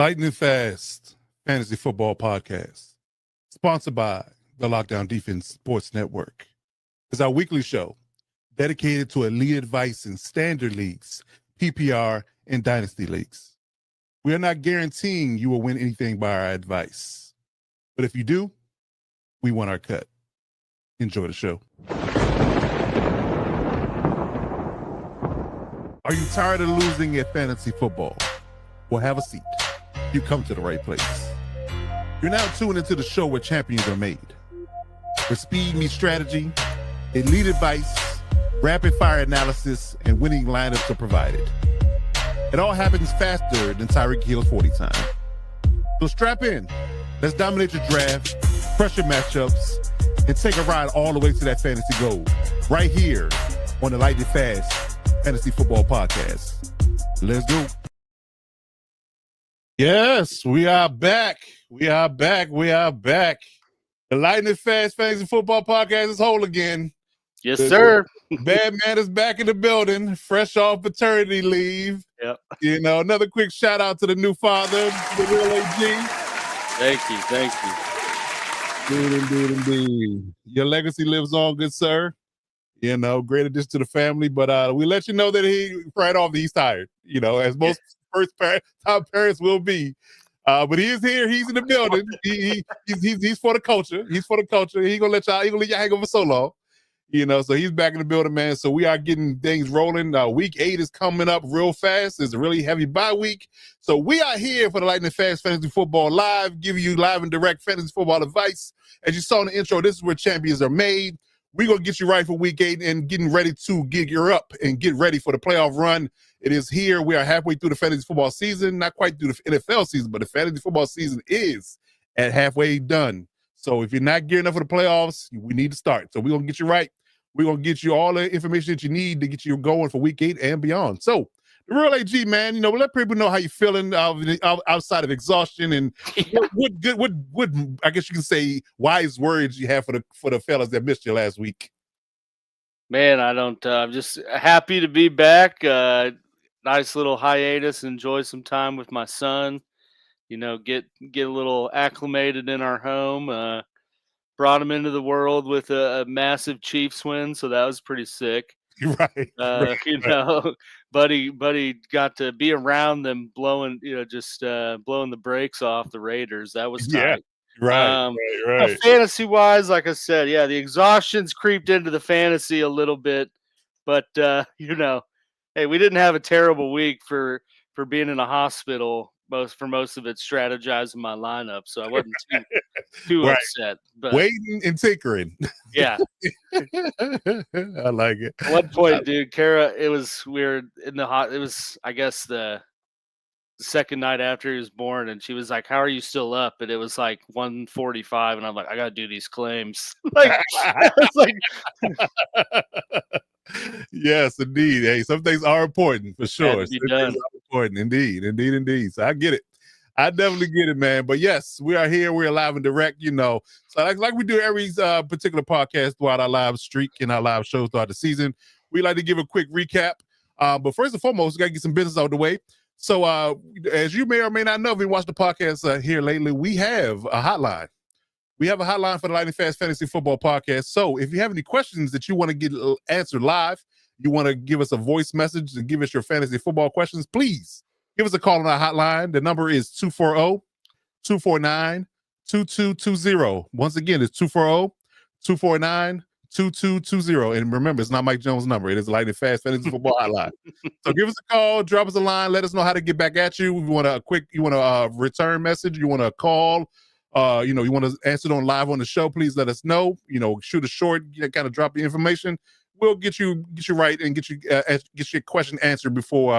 Lightning Fast Fantasy Football Podcast, sponsored by the Lockdown Defense Sports Network, is our weekly show dedicated to elite advice in standard leagues, PPR, and dynasty leagues. We are not guaranteeing you will win anything by our advice, but if you do, we want our cut. Enjoy the show. Are you tired of losing at fantasy football? Well, have a seat. You come to the right place. You're now tuned into the show where champions are made, where speed meets strategy, elite advice, rapid fire analysis, and winning lineups are provided. It all happens faster than Tyreek Hill's 40 time. So strap in. Let's dominate your draft, crush your matchups, and take a ride all the way to that fantasy goal right here on the Lightning Fast Fantasy Football Podcast. Let's go. Yes, we are back. We are back. The Lightning Fast Fantasy Football Podcast is whole again. Yes, sir. Bad man is back in the building, fresh off paternity leave. Yep. You know, another quick shout out to the new father, the real AG. Thank you. Indeed. Your legacy lives on, good sir. You know, great addition to the family. But we let you know that he right off he's tired. You know, as most time parents will be. But he is here. He's in the building. He's for the culture. He's for the culture. He gonna let y'all hang over so long. You know, so he's back in the building, man. So we are getting things rolling. Week 8 is coming up real fast. It's a really heavy bye week. So we are here for the Lightning Fast Fantasy Football Live, giving you live and direct fantasy football advice. As you saw in the intro, this is where champions are made. We're going to get you right for week 8 and getting ready to gear up and get ready for the playoff run. It is here. We are halfway through the fantasy football season, not quite through the NFL season, but the fantasy football season is at halfway done. So if you're not gearing up for the playoffs, we need to start. So we're going to get you right. We're going to get you all the information that you need to get you going for week 8 and beyond. So the real AG, man, you know, let people know how you're feeling outside of exhaustion and what I guess you can say wise words you have for the fellas that missed you last week. Man, I'm just happy to be back. Nice little hiatus, enjoy some time with my son, you know, get a little acclimated in our home. Brought him into the world with a massive Chiefs win, so that was pretty sick. Right. Know, buddy got to be around them blowing, blowing the brakes off the Raiders. That was tight. Yeah, right. Fantasy wise, like I said, yeah, the exhaustion's creeped into the fantasy a little bit, but hey, we didn't have a terrible week for being in a hospital. Most of it strategizing my lineup, so I wasn't too right. upset. But waiting and tinkering. Yeah. I like it. At one point, dude, Kara, it was weird in the hot. It was, I guess, the second night after he was born, and she was like, "How are you still up?" And it was like 1:45, and I'm like, "I gotta do these claims." It's like. Yes, indeed. Hey, some things are important for sure. Important, indeed. So I get it. I definitely get it, man. But yes, we are here. We're live and direct, you know. So like we do every particular podcast throughout our live streak and our live shows throughout the season, we like to give a quick recap. But first and foremost, we got to get some business out of the way. So as you may or may not know, if you watched the podcast here lately, we have a hotline. We have a hotline for the Lightning Fast Fantasy Football Podcast. So if you have any questions that you want to get answered live, you want to give us a voice message and give us your fantasy football questions, please give us a call on our hotline. The number is 240-249-2220. Once again, it's 240-249-2220. And remember, it's not Mike Jones' number. It is the Lightning Fast Fantasy Football Hotline. So give us a call, drop us a line, let us know how to get back at you. If you want a return message, you want to call, you want to answer it on live on the show, please let us know. You know, shoot a short, kind of drop the information. We'll get you right and get your question answered before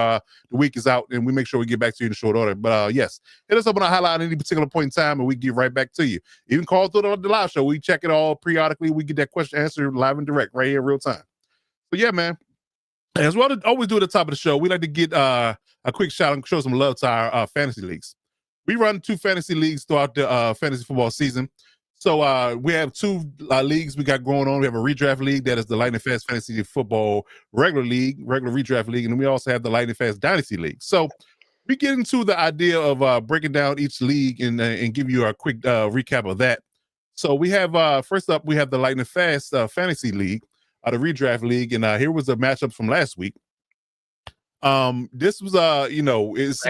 the week is out, and we make sure we get back to you in short order. But yes, hit us up on our hotline at any particular point in time, and we get right back to you. Even call through the live show. We check it all periodically. We get that question answered live and direct right here in real time. But yeah, man. As well, always do at the top of the show, we like to get a quick shout and show some love to our fantasy leagues. We run 2 fantasy leagues throughout the fantasy football season. So we have 2 leagues we got going on. We have a redraft league that is the Lightning Fast Fantasy Football regular redraft league, and then we also have the Lightning Fast Dynasty League. So we get into the idea of breaking down each league and give you a quick recap of that. So we have first up, we have the Lightning Fast Fantasy League, the redraft league, and here was a matchup from last week. This was it's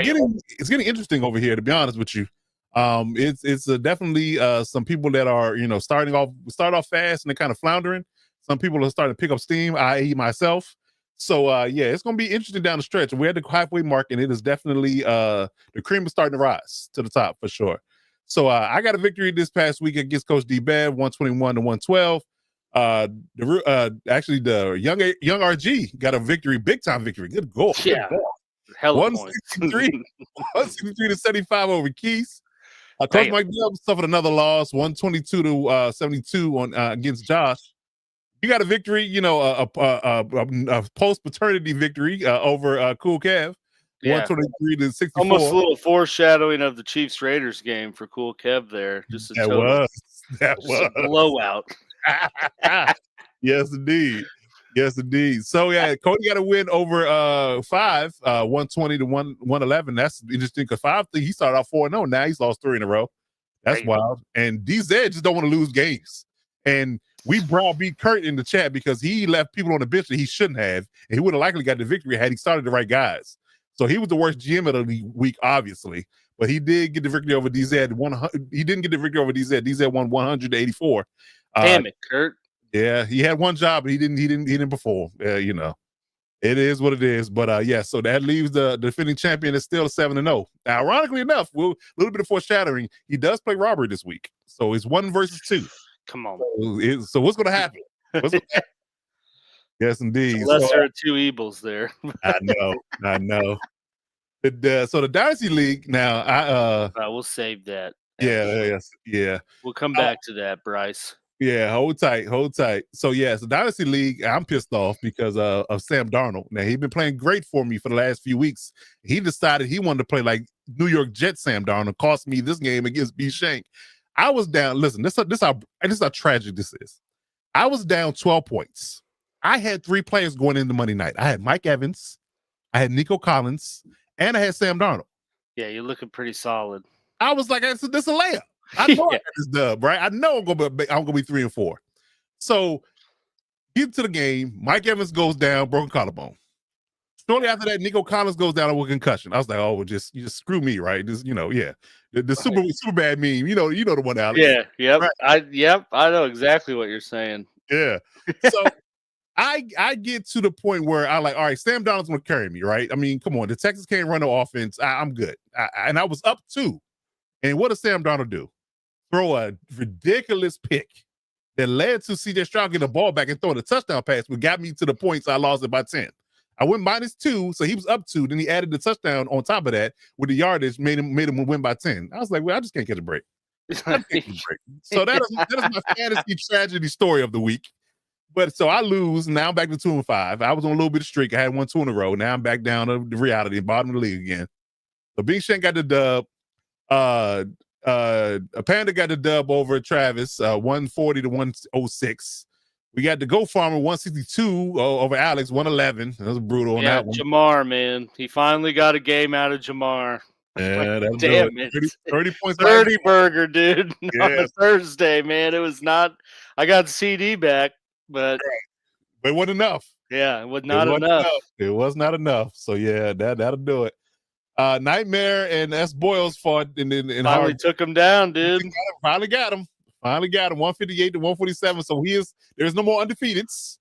getting interesting over here, to be honest with you. It's definitely some people that are start off fast and they're kind of floundering. Some people are starting to pick up steam, i.e. myself. So it's gonna be interesting down the stretch. We're at the halfway mark, and it is definitely the cream is starting to rise to the top for sure. So I got a victory this past week against Coach D Bev, 121 to 112. Actually the young RG got a victory, big time victory. Good goal. Yeah. Hella 163, 163 to 75 over Keys. Coach Mike Dub suffered another loss, 122 to 72 on against Josh. You got a victory, a post-paternity victory over Cool Kev, 123 to 64. Almost a little foreshadowing of the Chiefs-Raiders game for Cool Kev there. Just a a blowout. Yes, indeed. Yes, indeed. So Cody got a win over 5, 120 to 111. That's interesting because 5 he started off 4-0. Now he's lost 3 in a row. That's wild. And DZ just don't want to lose games. And we browbeat Kurt in the chat because he left people on the bench that he shouldn't have, and he would have likely got the victory had he started the right guys. So he was the worst GM of the week, obviously, but he did get the victory over DZ. He didn't get the victory over DZ. DZ won 100 to 84. Damn it, Kurt. Yeah, he had one job, but he didn't perform. It is what it is. But so that leaves the defending champion is still 7-0. Now, ironically enough, a little bit of foreshadowing, he does play Robert this week, so it's 1 versus 2. Come on. So what's going to happen? Yes, indeed. Lesser of two evils there. I know. So the Dynasty League now, we'll save that. Yeah. We'll come back to that, Bryce. Yeah, hold tight. So the Dynasty League, I'm pissed off because of Sam Darnold. Now he's been playing great for me for the last few weeks. He decided he wanted to play like New York Jets Sam Darnold. Cost me this game against B. Shank. I was down. Listen, this is how tragic this is. I was down 12 points. I had 3 players going into Monday night. I had Mike Evans, I had Nico Collins, and I had Sam Darnold. Yeah, you're looking pretty solid. I was like, this is a layup. I know I got this dub, right? I know I'm gonna be 3-4. So get to the game. Mike Evans goes down, broken collarbone. Shortly after that, Nico Collins goes down with concussion. I was like, oh, you just screw me, right? This, the super bad meme. You know the one, Alex. Yeah, yep. Right. I know exactly what you're saying. Yeah. So I get to the point where I like, all right, Sam Darnold's gonna carry me, right? I mean, come on, the Texans can't run no offense. I'm good. And I was up 2. And what does Sam Darnold do? Throw a ridiculous pick that led to CJ Stroud getting the ball back and throwing a touchdown pass, which got me to the points I lost it by 10. I went -2, so he was up 2. Then he added the touchdown on top of that with the yardage, made him win by 10. I was like, well, I just can't catch a break. So that is my fantasy tragedy story of the week. But so I lose. Now I'm back to 2-5. I was on a little bit of streak. I had 1-2 in a row. Now I'm back down to the reality, bottom of the league again. So Big Shank got the dub. Panda got the dub over Travis, 140 to 106. We got the Go Farmer 162 over Alex, 111. That was brutal on that one. Jamar, man. He finally got a game out of Jamar. Yeah, that's damn it. 30 points. 30 burger, dude. On a Thursday, man. It was not. I got the CD back, but it wasn't enough. Yeah, it was not enough. It was not enough. So that'll do it. Nightmare and S. Boyles fought in finally hard. Took him down, dude. Finally got him. 158 to 147. So there's no more undefeateds.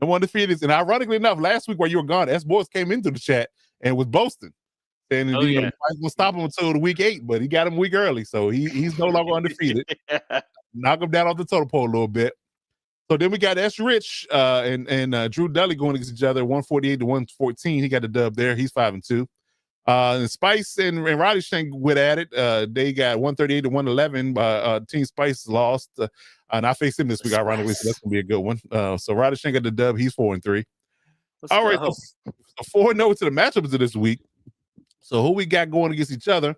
No more undefeateds. And ironically enough, last week while you were gone, S. Boyles came into the chat and was boasting. And I was gonna stop him until the week 8, but he got him a week early. So he's no longer undefeated. Knock him down off the total pole a little bit. So then we got S. Rich and Drew Dudley going against each other, 148 to 114. He got the dub there. He's 5-2. And Spice and Roddy Shank went at it. They got 138 to 111. Team Spice lost. And I faced him this week, ironically, so that's gonna be a good one. So Roddy Shank got the dub. He's 4-3. All right, so 4-0 to the matchups of this week. So who we got going against each other?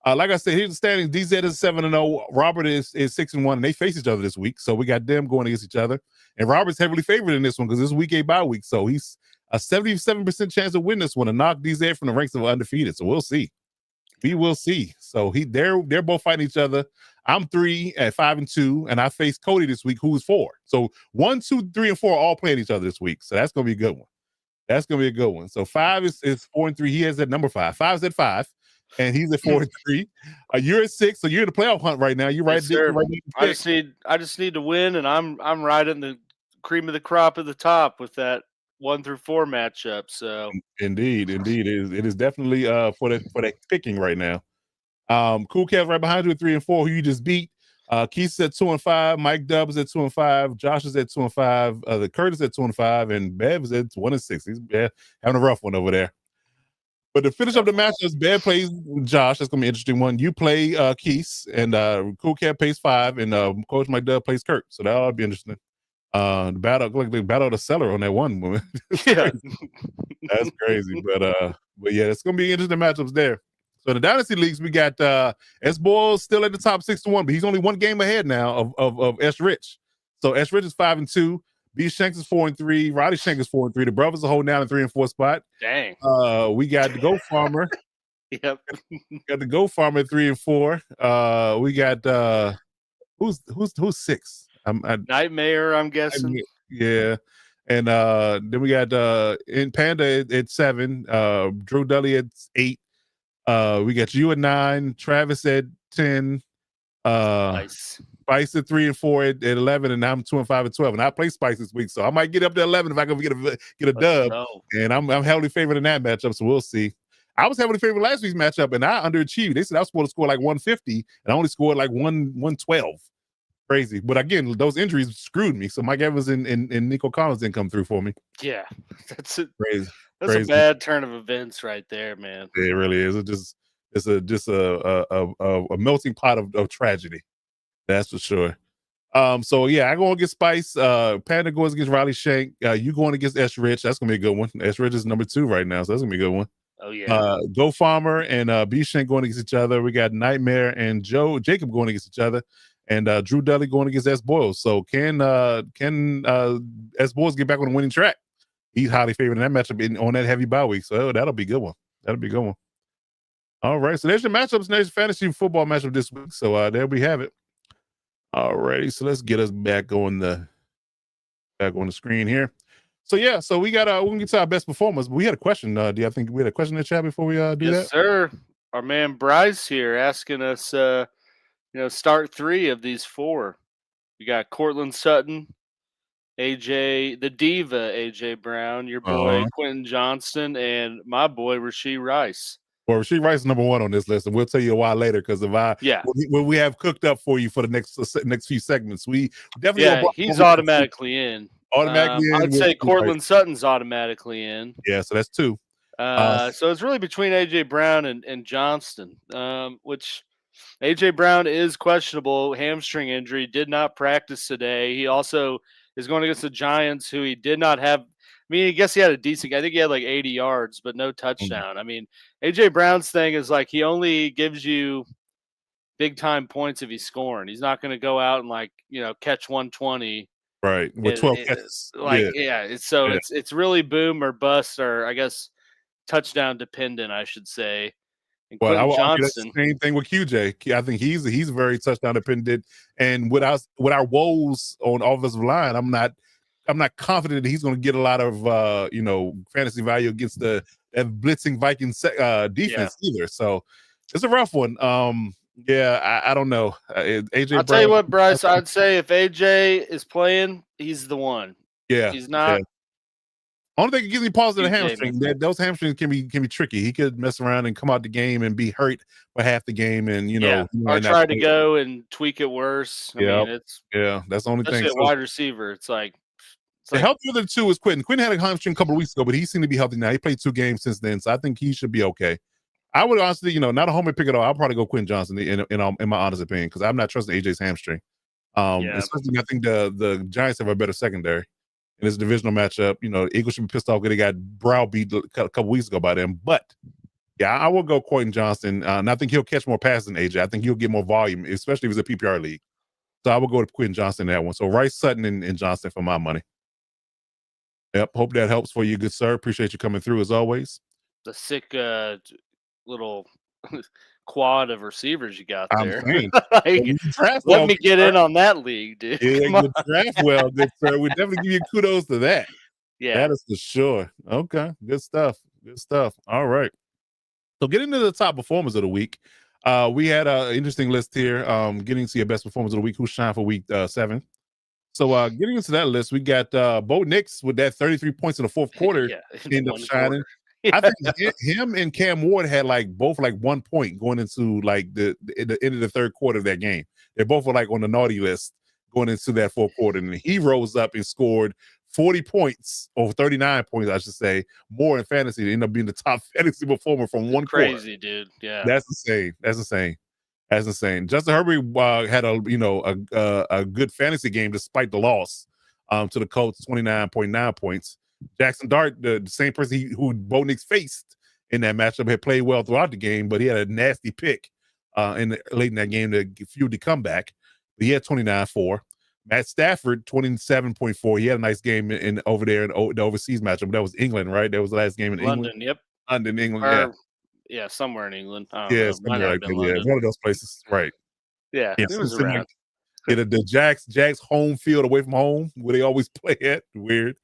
Like I said, here's the standings. DZ is 7-0. Robert is 6-1, and they face each other this week. So we got them going against each other. And Robert's heavily favored in this one because this week ain't bye week. So he's a 77% chance to win this one and knock DJ from the ranks of undefeated. So we'll see. We will see. So they're both fighting each other. I'm 3 at 5-2, and I face Cody this week, who's 4. So 1, 2, 3, and 4 are all playing each other this week. So that's gonna be a good one. That's gonna be a good one. So 5 is 4-3. He has at number 5. 5's at 5, and he's at 4-3. You're at 6, so you're in the playoff hunt right now. You're right Yes, there. sir. You're right I just need to win, and I'm right in the cream of the crop at the top with that 1 through 4 matchup. So Indeed, indeed. It is definitely for that picking right now. Cool Cavs right behind you at 3 and 4, who you just beat. Keith's at 2 and 5, Mike Dubs at 2 and 5, Josh is at 2 and 5, the Curtis at 2 and 5, and Bev is at 1 and 6. He's having a rough one over there. But to finish up the matchups, Bev plays Josh. That's gonna be an interesting one. You play Keith, and Cool Cat plays 5, and Coach Mike Dub plays Kurt. So that'll be interesting. The battle of the cellar on that one woman. yeah, That's crazy. But yeah, it's gonna be interesting matchups there. So the dynasty leagues, we got S Boyle's still at the top 6-1, but he's only one game ahead now of S Rich. So S Rich is 5-2. B Shanks is 4-3. Roddy Shanks is 4-3. The brothers are holding down in 3 and 4 spot. dang. We got the Go Farmer. Yep. Got the Go Farmer at 3 and 4. We got who's 6? Nightmare, I'm guessing. Yeah. And then we got in Panda at 7, Drew Dudley at 8. We got you at 9, Travis at 10, Nice. Spice at 3 and 4 at 11, and I'm 2 and 5 at 12. And I play Spice this week, so I might get up to 11 if I can get a dub. And I'm heavily favored in that matchup, so we'll see. I was heavily favored last week's matchup, and I underachieved. They said I was supposed to score like 150, and I only scored like 112. Crazy. But again, those injuries screwed me. So Mike Evans and Nico Collins didn't come through for me. Yeah, that's Crazy. That's a bad turn of events right there, man. It really is. It's just a melting pot of tragedy. That's for sure. So yeah, I go against Spice. Panda goes against Riley Shank. You going against S Rich. That's gonna be a good one. S Rich is number 2 right now, so that's gonna be a good one. Oh yeah. Go Farmer and B Shank going against each other. We got Nightmare and Jacob going against each other, and Drew Dudley going against S Boyles. So can S Boyles get back on the winning track? He's highly favored in that matchup on that heavy bye week. So that'll be a good one. That'll be a good one. All right. So there's your matchups. There's your fantasy football matchup this week. So there we have it. All righty. So let's get us back on the screen here. So yeah, so we got we can get to our best performers. But we had a question. Do you think we had a question in the chat before we do that? Yes, sir. Our man Bryce here asking us start 3 of these 4. We got Cortland Sutton, AJ, the diva, AJ Brown, your boy Quentin Johnston, and my boy Rashee Rice. Well, Rashee Rice is number 1 on this list, and we'll tell you why later. Because what we have cooked up for you for the next few segments, we definitely he's automatically in. Automatically in. I'd say Cortland Sutton's automatically in. Yeah, so that's 2. So it's really between AJ Brown and Johnston, which AJ Brown is questionable, hamstring injury, did not practice today. He also is going against the Giants, who he did not have. I mean, I guess he had a decent. I think he had like 80 yards, but no touchdown. I mean, AJ Brown's thing is like he only gives you big time points if he's scoring. He's not going to go out and catch 120. Right, with 12 catches. It's really boom or bust, or I guess touchdown dependent, I should say. Well, I will argue that's the same thing with QJ. I think he's very touchdown dependent, and with our woes on offensive line, I'm not confident that he's going to get a lot of fantasy value against the blitzing Vikings defense either. So it's a rough one. I don't know. AJ. I'll tell you what, Bryce. I'd say if AJ is playing, he's the one. Yeah, he's not. Yeah. Only thing that gives me pause to the hamstring. Those hamstrings can be tricky. He could mess around and come out the game and be hurt for half the game, and or try to go and tweak it worse. I mean, that's the only thing. Especially a wide receiver, it's like the healthier of the 2 is Quentin. Quentin had a hamstring a couple of weeks ago, but he seemed to be healthy now. He played 2 games since then, so I think he should be okay. I would honestly, not a homer pick at all. I'll probably go Quentin Johnson in my honest opinion, because I'm not trusting AJ's hamstring. Especially, I think the Giants have a better secondary in this divisional matchup. Eagles should be pissed off because they got browbeat a couple weeks ago by them. But yeah, I will go Quentin Johnson, and I think he'll catch more passes than AJ. I think he'll get more volume, especially if it's a PPR league. So I will go to Quentin Johnson in that one. So Rice, Sutton, and Johnson for my money. Yep. Hope that helps for you, good sir. Appreciate you coming through as always. The sick little quad of receivers you got I'm there. saying, well, Like, you draft let well, me good get sir. in on that league, dude. Yeah, Come on. you draft well, good sir. We definitely give you kudos to that. Yeah. That is for sure. Okay, good stuff. Good stuff. All right. So getting to the top performers of the week, we had an interesting list here. Getting to your best performers of the week, who shine for week 7. So getting into that list, we got Bo Nix with that 33 points in the fourth quarter, Yeah, in end up one shining. quarter. I Yeah. think him and Cam Ward had like both like 1 point going into like the end of the third quarter of that game. They both were like on the naughty list going into that fourth quarter, and he rose up and scored 40 points or 39 points, I should say, more in fantasy to end up being the top fantasy performer from It's one quarter. crazy, dude. Yeah. That's insane. That's insane. That's insane. Justin Herbert had a good fantasy game despite the loss to the Colts, 29.9 points. Jackson Dart, the same person who Bo Nix faced in that matchup, had played well throughout the game, but he had a nasty pick late in that game to fuel the comeback. But he had 29.4. Matt Stafford, 27.4. He had a nice game in over there in the overseas matchup. That was England, right? That was the last game in England. London, yep. London, England, yeah. Or yeah, somewhere in England. I don't Yeah, know. Might somewhere not have like been that. Yeah, London. one of those places, right? Yeah, Yeah, it some was seem like around. the Jags home field away from home where they always play at. Weird.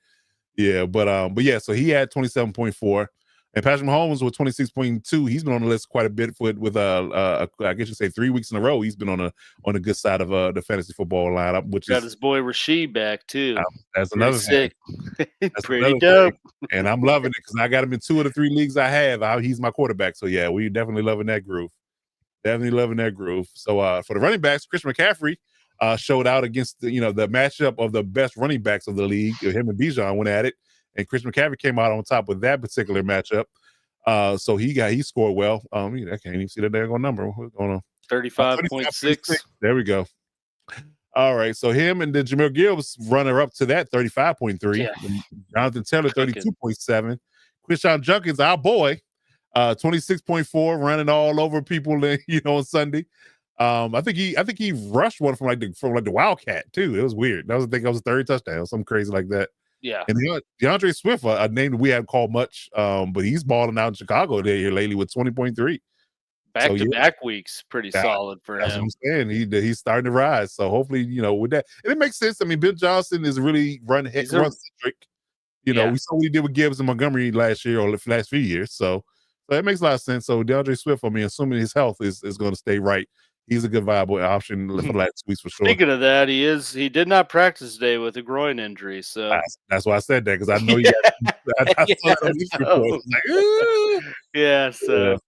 Yeah, but yeah, so he had 27.4. And Patrick Mahomes with 26.2. He's been on the list quite a bit with I guess you say 3 weeks in a row. He's been on a good side of the fantasy football lineup, which Got is his boy Rasheed back too. that's Pretty another thing. sick. That's Pretty another thing. dope. And I'm loving it because I got him in 2 of the 3 leagues I have. He's my quarterback. So yeah, we definitely loving that groove. Definitely loving that groove. So for the running backs, Chris McCaffrey showed out against the matchup of the best running backs of the league. Him and Bijan went at it, and Chris McCaffrey came out on top with that particular matchup. So he scored well. I can't even see the daggone number. What's going on? 35.6. There we go. All right. So him and then Jameer Gibbs runner up to that 35.3. Yeah. Jonathan Taylor, Cooking. 32.7. Quinshon Junkins, our boy, 26.4, running all over people, on Sunday. I think he rushed one from the Wildcat too. It was weird. That was the third touchdown, something crazy like that. Yeah. And DeAndre Swift, a name that we haven't called much, but he's balling out in Chicago here lately with 20.3. So yeah, Back-to-back weeks, pretty solid for that's what him. I'm saying. He's starting to rise. So hopefully, with that, and it makes sense. I mean, Bill Johnson is really run centric. We saw what he did with Gibbs and Montgomery last year or the last few years. So it makes a lot of sense. So DeAndre Swift, I mean, assuming his health is going to stay right, he's a good viable option for the last 2 weeks for sure. Speaking of that, he did not practice today with a groin injury. So that's why I said that, because I know you got. I saw that on these reports. Yeah, so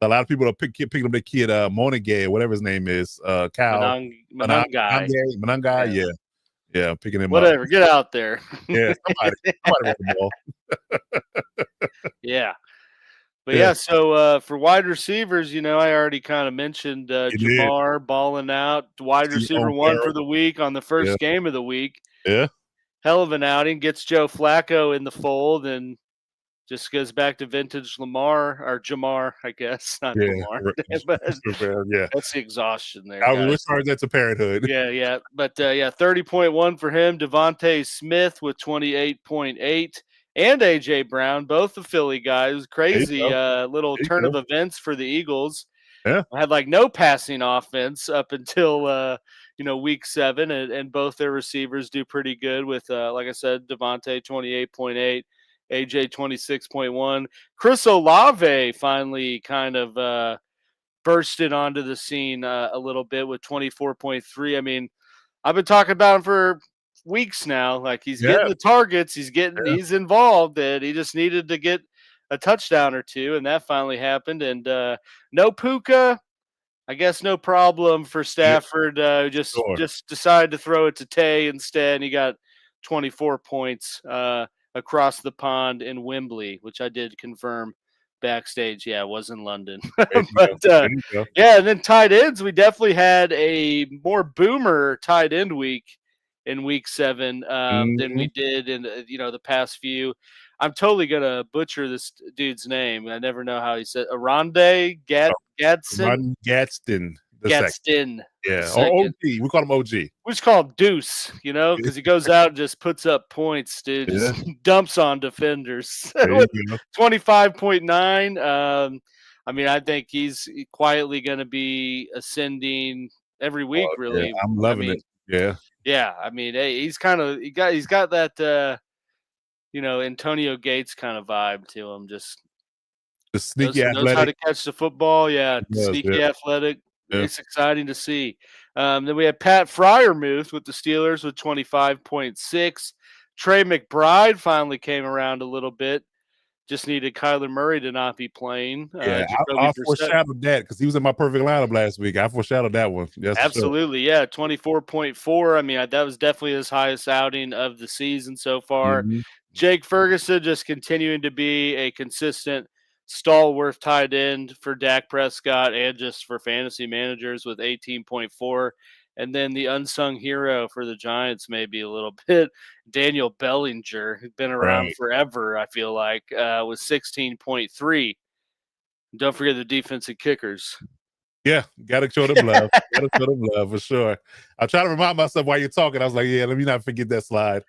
a lot of people are picking up their kid Monagay or whatever his name is, Cal Manangai. Yeah, picking him up. Whatever, get out there. Yeah, somebody run the ball. Yeah. But so for wide receivers, I already kind of mentioned Jamar balling out, wide receiver 1 for the week on the first game of the week. Yeah. Hell of an outing, gets Joe Flacco in the fold, and just goes back to vintage Lamar or Jamar, I guess, not Lamar. But that's the exhaustion there. I will charge that to parenthood. Yeah. But 30.1 for him. Devontae Smith with 28.8. And A.J. Brown, both the Philly guys. Crazy little turn of events for the Eagles. Yeah. Had like no passing offense up until week 7, and both their receivers do pretty good with like I said, Devontae 28.8, AJ 26.1. Chris Olave finally kind of bursted onto the scene a little bit with 24.3. I mean, I've been talking about him for weeks now. Like, he's getting the targets, he's involved, and he just needed to get a touchdown or two, and that finally happened. And no Puka, I guess no problem for Stafford. Just decided to throw it to Tay instead, and he got 24 points across the pond in Wembley, which I did confirm backstage. Yeah, it was in London. But and then tight ends, we definitely had a more boomer tight end week in week 7 than we did in the past few. I'm totally gonna butcher this dude's name. I never know how he said. Aronde Gadsden. Gadsden. the second. Gadsden, the Yeah, or second. OG. We call him OG. We just call him Deuce, because he goes out and just puts up points, dude. Yeah, Just dumps on defenders. there you go. 25.9. I mean, I think he's quietly going to be ascending every week. Yeah, Really, I'm I loving it. mean, Yeah, yeah. I mean, hey, he's got that Antonio Gates kind of vibe to him. Just the sneaky knows how athletic. to catch the football. Yeah, He does, yeah, sneaky athletic. yeah. It's exciting to see. Then we had Pat Fryermuth with the Steelers with 25.6. Trey McBride finally came around a little bit. Just needed Kyler Murray to not be playing. Yeah, Jacoby I Brissett. foreshadowed that because he was in my perfect lineup last week. I foreshadowed that one. That's for sure. Absolutely, yeah, 24.4. I mean, that was definitely his highest outing of the season so far. Mhm. Jake Ferguson just continuing to be a consistent stalwart tight end for Dak Prescott and just for fantasy managers with 18.4. And then the unsung hero for the Giants, maybe a little bit, Daniel Bellinger, who's been around Right. forever, I feel like, was 16.3. Don't forget the defensive kickers. Yeah, gotta show them love. Gotta show them love for sure. I try to remind myself while you're talking. I was like, yeah, let me not forget that slide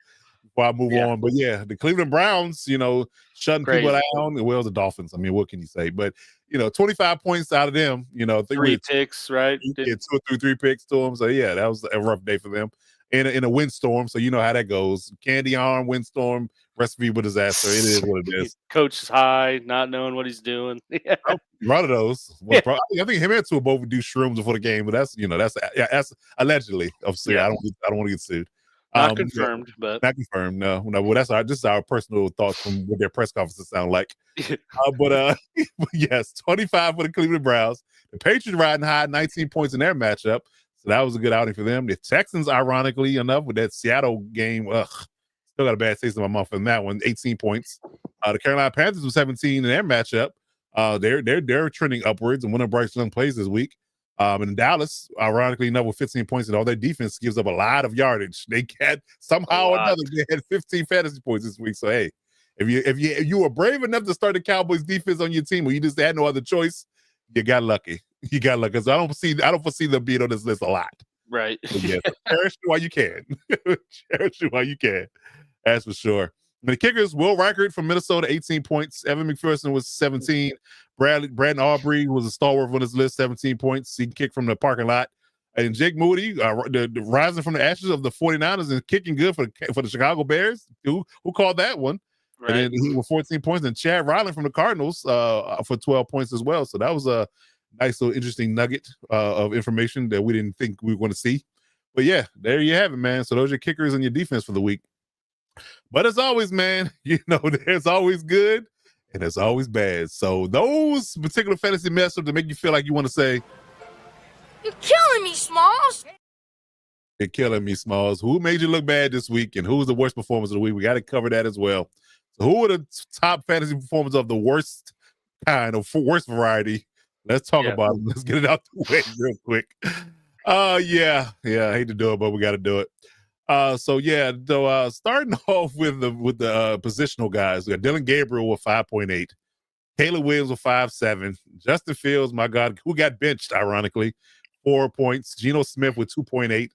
before I move Yeah, on. But yeah, the Cleveland Browns, shutting people crazy. down. Well, the Dolphins. I mean, what can you say? But 25 points out of them. I think we 3 had picks, right? two or three picks to them. So yeah, that was a rough day for them. In a windstorm, so you know how that goes. Candy arm, windstorm, recipe for disaster. It is what it is. Coach is high, not knowing what he's doing. Yeah. Oh, one of those. Yeah. I think him and Tua both do shrooms before the game, but that's allegedly. Obviously, Yeah. I don't want to get sued. Not Yeah, confirmed, but not confirmed. No. Well, this is our personal thoughts from what their press conferences sound like. But yes, 25 for the Cleveland Browns. The Patriots riding high, 19 points in their matchup. So that was a good outing for them. The Texans, ironically enough, with that Seattle game, still got a bad taste in my mouth from that one. 18 points. The Carolina Panthers was 17 in their matchup. They're trending upwards, and one of Bryce Young plays this week. And Dallas, ironically enough, with 15 points, and all their defense gives up a lot of yardage. They had somehow or another they had 15 fantasy points this week. So hey, if you were brave enough to start the Cowboys defense on your team, or you just had no other choice, you got lucky. You got lucky. Because I don't foresee them being on this list a lot. right. So yeah, so cherish it while you can. Cherish it while you can. That's for sure. And the kickers, Will Reichert from Minnesota, 18 points. Evan McPherson was 17. Brandon Aubrey was a stalwart on his list, 17 points. He kicked from the parking lot. And Jake Moody, the rising from the ashes of the 49ers and kicking good for the Chicago Bears. Who called that one? Right. And then he with 14 points. And Chad Ryland from the Cardinals for 12 points as well. So that was a nice little interesting nugget of information that we didn't think we were going to see. But yeah, there you have it, man. So those are your kickers and your defense for the week. But as always, man, there's always good and there's always bad. So those particular fantasy matchups that make you feel like you want to say, "You're killing me, Smalls." "You're killing me, Smalls." Who made you look bad this week, and who was the worst performance of the week? We got to cover that as well. So who are the top fantasy performers of the worst kind of worst variety? Let's talk about it. Let's get it out the way real quick. Yeah. I hate to do it, but we got to do it. Starting off with the positional guys, we got Dylan Gabriel with 5.8, Caleb Williams with 5.7, Justin Fields, my God, who got benched, ironically, 4 points, Geno Smith with 2.8,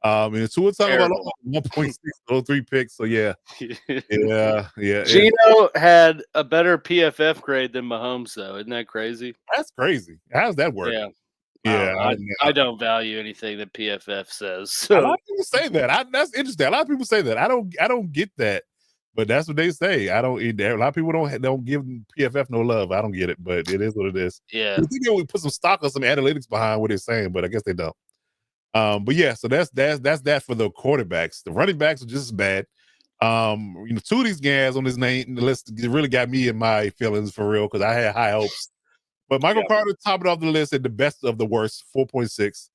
and Tua Tagovailoa 1.6, those 3 picks. So yeah. Geno had a better PFF grade than Mahomes, though. Isn't that crazy? That's crazy. How does that work? Yeah. Yeah, I don't value anything that PFF says. A So lot of people say that. That's interesting. A lot of people say that. I don't get that, but that's what they say. I don't eat that. A lot of people don't give PFF no love. I don't get it, but it is what it is. yeah, You think they would put some stock or some analytics behind what they're saying, but I guess they don't. But yeah, so that's that for the quarterbacks. The running backs are just as bad. Two of these guys on this name the list really got me in my feelings for real because I had high hopes. But Michael Carter topped it off the list at the best of the worst, 4.6.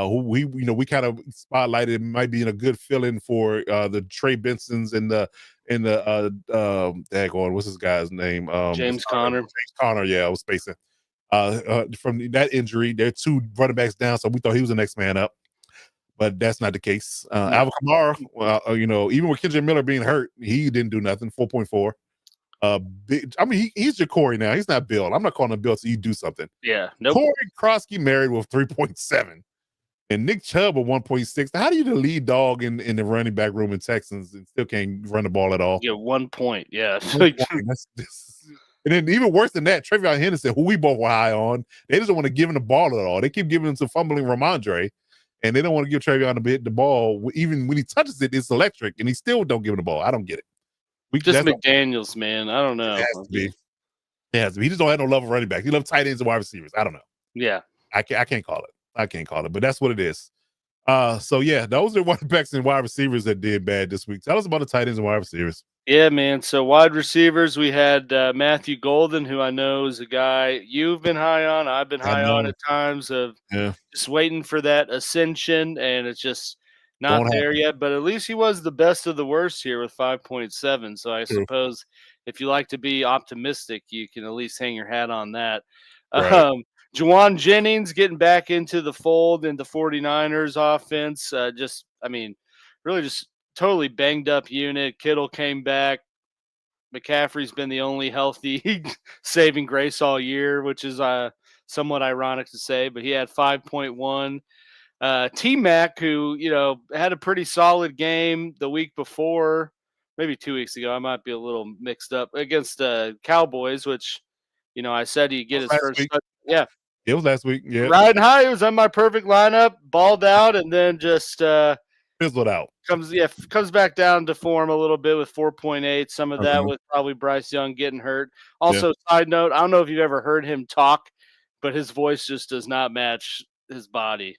Who we kind of spotlighted might be in a good fill-in for the Trey Bensons and the what's this guy's name? James Conner. James Conner, yeah, I was spacing. From that injury, they're 2 running backs down, so we thought he was the next man up. But that's not the case. Alvin Kamara, even with Kendrick Miller being hurt, he didn't do nothing, 4.4. big. I mean, he's your Corey now. He's not Bill. I'm not calling him Bill so you do something. Yeah, nope. Corey Krosky married with 3.7. And Nick Chubb with 1.6. How do you the lead dog in the running back room in Texans and still can't run the ball at all? Yeah, 1 point. Yeah. 1 point. And then even worse than that, Travion Henderson, who we both were high on, they just don't want to give him the ball at all. They keep giving him to fumbling Ramondre, and they don't want to give Travion the ball. Even when he touches it, it's electric, and he still don't give him the ball. I don't get it. Just McDaniels, man. I don't know. It has to be. It has to be. He just don't have no love for running back. He loves tight ends and wide receivers. I don't know. Yeah. I can't call it. I can't call it, but that's what it is. So yeah, those are running backs and wide receivers that did bad this week. Tell us about the tight ends and wide receivers. Yeah, man. So wide receivers, we had Matthew Golden, who I know is a guy you've been high on. I've been high on at times of just waiting for that ascension, and it's just not there yet. But at least he was the best of the worst here with 5.7. So I suppose if you like to be optimistic, you can at least hang your hat on that. Right. Juwan Jennings getting back into the fold in the 49ers offense. Really just totally banged up unit. Kittle came back. McCaffrey's been the only healthy saving grace all year, which is somewhat ironic to say, but he had 5.1. T-Mac, who, had a pretty solid game the week before, maybe 2 weeks ago. I might be a little mixed up against Cowboys, which, I said he'd get his first. Yeah. It was last week. Yeah. Riding high. It was on my perfect lineup, balled out, and then just fizzled out. Comes back down to form a little bit with 4.8. Some of that with probably Bryce Young getting hurt. Also, side note, I don't know if you've ever heard him talk, but his voice just does not match his body.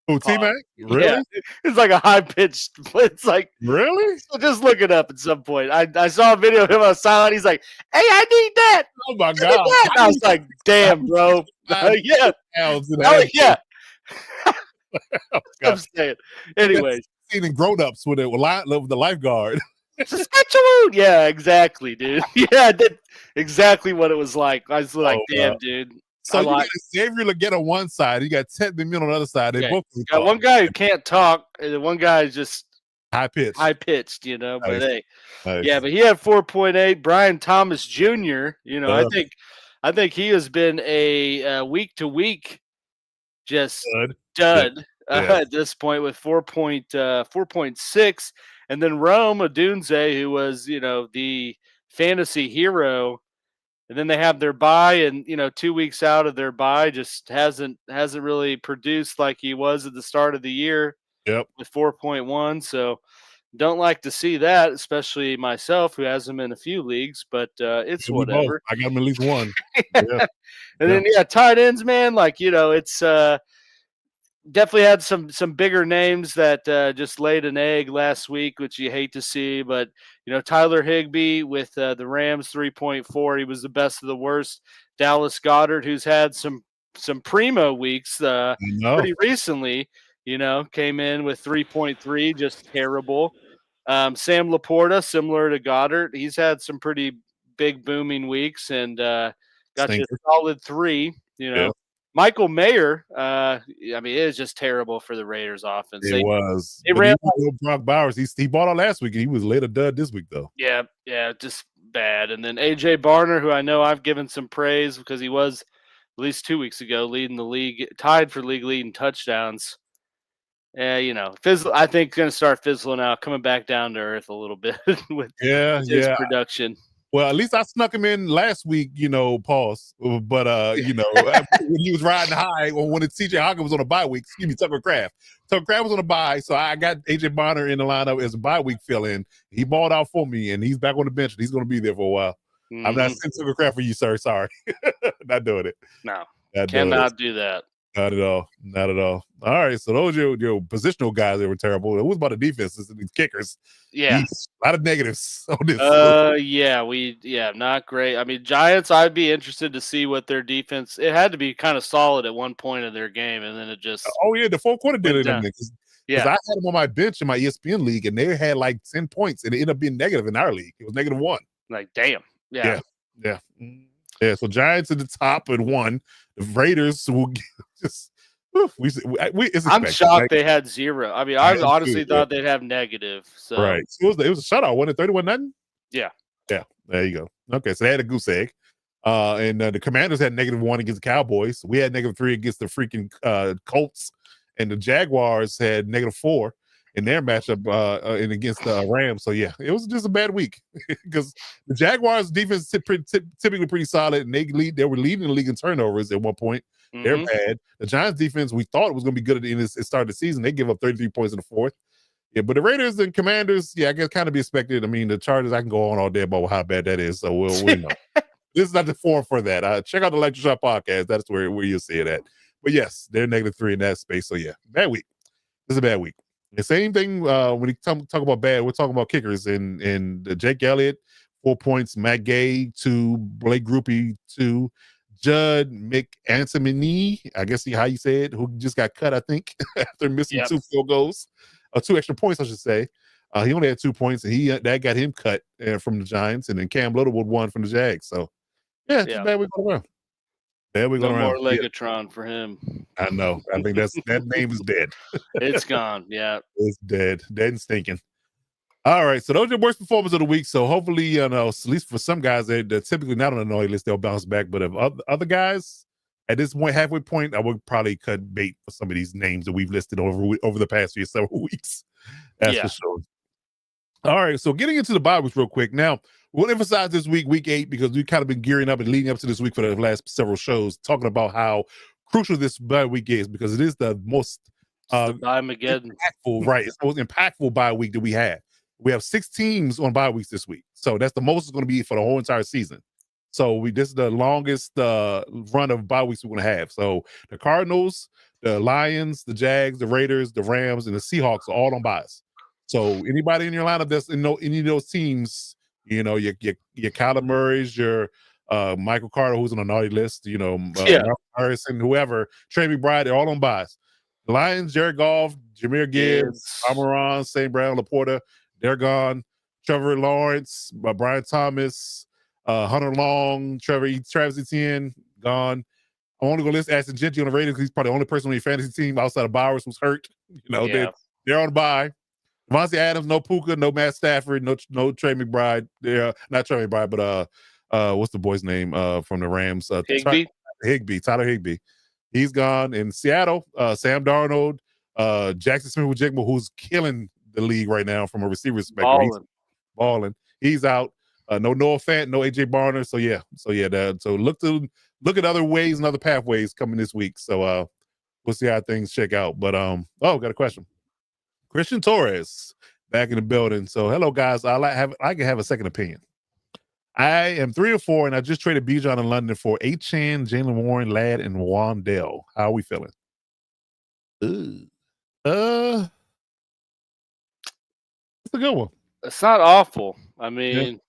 Oh, T-Mac? Really? Yeah. It's like a high-pitched. It's like really? So just look it up at some point. I saw a video of him on silent. He's like, "Hey, I need that." Oh my god! I was like, "Damn, bro." Yeah. Yeah. I'm saying. Anyways, seen in grown-ups with the lifeguard. Saskatchewan. Yeah, exactly, dude. Yeah, that's exactly what it was like. I was like, "Damn, dude." So you got Xavier Legette on one side, you got Ted McMillan on the other side. They both got one guy who can't talk, and one guy is just high pitched, Nice. But hey, nice. Yeah, but he had 4.8. Brian Thomas Jr. I think he has been a week to week just dud at this point with 4.6, and then Rome Odunze, who was the fantasy hero. And then they have their bye, and 2 weeks out of their bye, just hasn't really produced like he was at the start of the year. Yep. With 4.1, so don't like to see that, especially myself who has him in a few leagues. But it's whatever. I got him at least one. And then tight ends, man. It's definitely had some bigger names that just laid an egg last week, which you hate to see. But Tyler Higbee with the Rams 3.4, he was the best of the worst. Dallas Goedert, who's had some primo weeks pretty recently, came in with 3.3, just terrible. Sam Laporta, similar to Goddard, he's had some pretty big booming weeks and got you a solid 3. Michael Mayer, it is just terrible for the Raiders offense. It was. It ran Brock Bowers. He bought out last week, and he was later dud this week, though. Yeah, just bad. And then A.J. Barner, who I know I've given some praise because he was at least 2 weeks ago leading the league, tied for league leading touchdowns. I think going to start fizzling out, coming back down to earth a little bit with his production. Well, at least I snuck him in last week, pause. But, when he was riding high, or when TJ Hawkins was on a bye week, Tucker Kraft. Tucker Kraft was on a bye, so I got A.J. Bonner in the lineup as a bye week fill-in. He balled out for me, and he's back on the bench, and he's going to be there for a while. Mm-hmm. I'm not sending Tucker Kraft for you, sir. Sorry. Not doing it. No, cannot do that. Not at all. Not at all. All right, so those are your positional guys that were terrible. It was about the defenses and the kickers. Yeah. A lot of negatives on this. Not great. Giants, I'd be interested to see what their defense – it had to be kind of solid at one point in their game, and then it just – Oh, yeah, the fourth quarter did it. Because I had them on my bench in my ESPN league, and they had like 10 points, and it ended up being negative in our league. It was -1. Like, damn. Yeah. So Giants at the top at 1. The Raiders will just I'm shocked they had 0. I honestly thought they'd have negative. So right. It was a shutout. Wasn't it 31-0? Yeah. There you go. Okay, so they had a goose egg. And the Commanders had -1 against the Cowboys. We had -3 against the freaking Colts, and the Jaguars had -4 in their matchup and against the Rams. So yeah, it was just a bad week because the Jaguars defense typically pretty solid, and they were leading the league in turnovers at one point. They're bad. The Giants defense, we thought it was going to be good at the end of the start of the season. They give up 33 points in the fourth. Yeah, but the Raiders and Commanders, yeah, I guess kind of be expected. I mean, the Chargers, I can go on all day about how bad that is. So we'll know. This is not the forum for that. Check out the Lecture Shop podcast. That's where you'll see it at. But yes, they're -3 in that space. So yeah, bad week. This is a bad week. The same thing when you talk about bad, we're talking about kickers and Jake Elliott, 4 points, Matt Gay, 2, Blake Groupie, 2, Judd McAnthony, I guess how you say it, who just got cut, I think, after missing 2 field goals, 2 extra points, I should say. He only had 2 points, and that got him cut from the Giants, and then Cam Littlewood won from the Jags. So yeah, it's a bad week all around. Bad week all around. No more Legatron for him. I know. I think that name is dead. It's gone. Yeah, it's dead and stinking. All right, so those are the worst performers of the week. So hopefully, at least for some guys, they're typically not on the naughty list. They'll bounce back. But if other guys at this point, halfway point, I would probably cut bait for some of these names that we've listed over the past several weeks. That's for sure. All right, so getting into the bye weeks real quick. Now, we'll emphasize this week 8, because we've kind of been gearing up and leading up to this week for the last several shows, talking about how crucial this bye week is, because it is the most impactful, right? It's the most impactful bye week that we have. We have 6 teams on bye weeks this week, so that's the most it's going to be for the whole entire season. So this is the longest run of bye weeks we're going to have. So the Cardinals, the Lions, the Jags, the Raiders, the Rams, and the Seahawks are all on byes. So anybody in your lineup that's in any of those teams, your Kyler Murray's, your Michael Carter, who's on the naughty list, Mark Harrison, whoever, Trey McBride, they're all on byes. The Lions, Jared Goff, Jahmyr Gibbs, Amaron, St. Brown, Laporta, they're gone. Trevor Lawrence, Brian Thomas, Hunter Long, Travis Etienne, gone. I'm only going to list Ashton Genty on the Raiders because he's probably the only person on your fantasy team outside of Bowers who's hurt. They're on bye. Devontae Adams, no Puka, no Matt Stafford, no Trey McBride. Not Trey McBride, but what's the boy's name from the Rams? Tyler Higbee. He's gone. In Seattle, Sam Darnold, Jackson Smith-Njigba, who's killing the league right now from a receiver perspective. He's balling. He's out. No Noah Fant, no AJ Barner. So look at other ways and other pathways coming this week. So we'll see how things check out. But got a question. Christian Torres back in the building. So hello guys. I can have a second opinion. I am 3 or 4, and I just traded Bijan in London for Achane, Jalen Warren, Ladd, and Wandell. How are we feeling? It's a good one. It's not awful. I mean,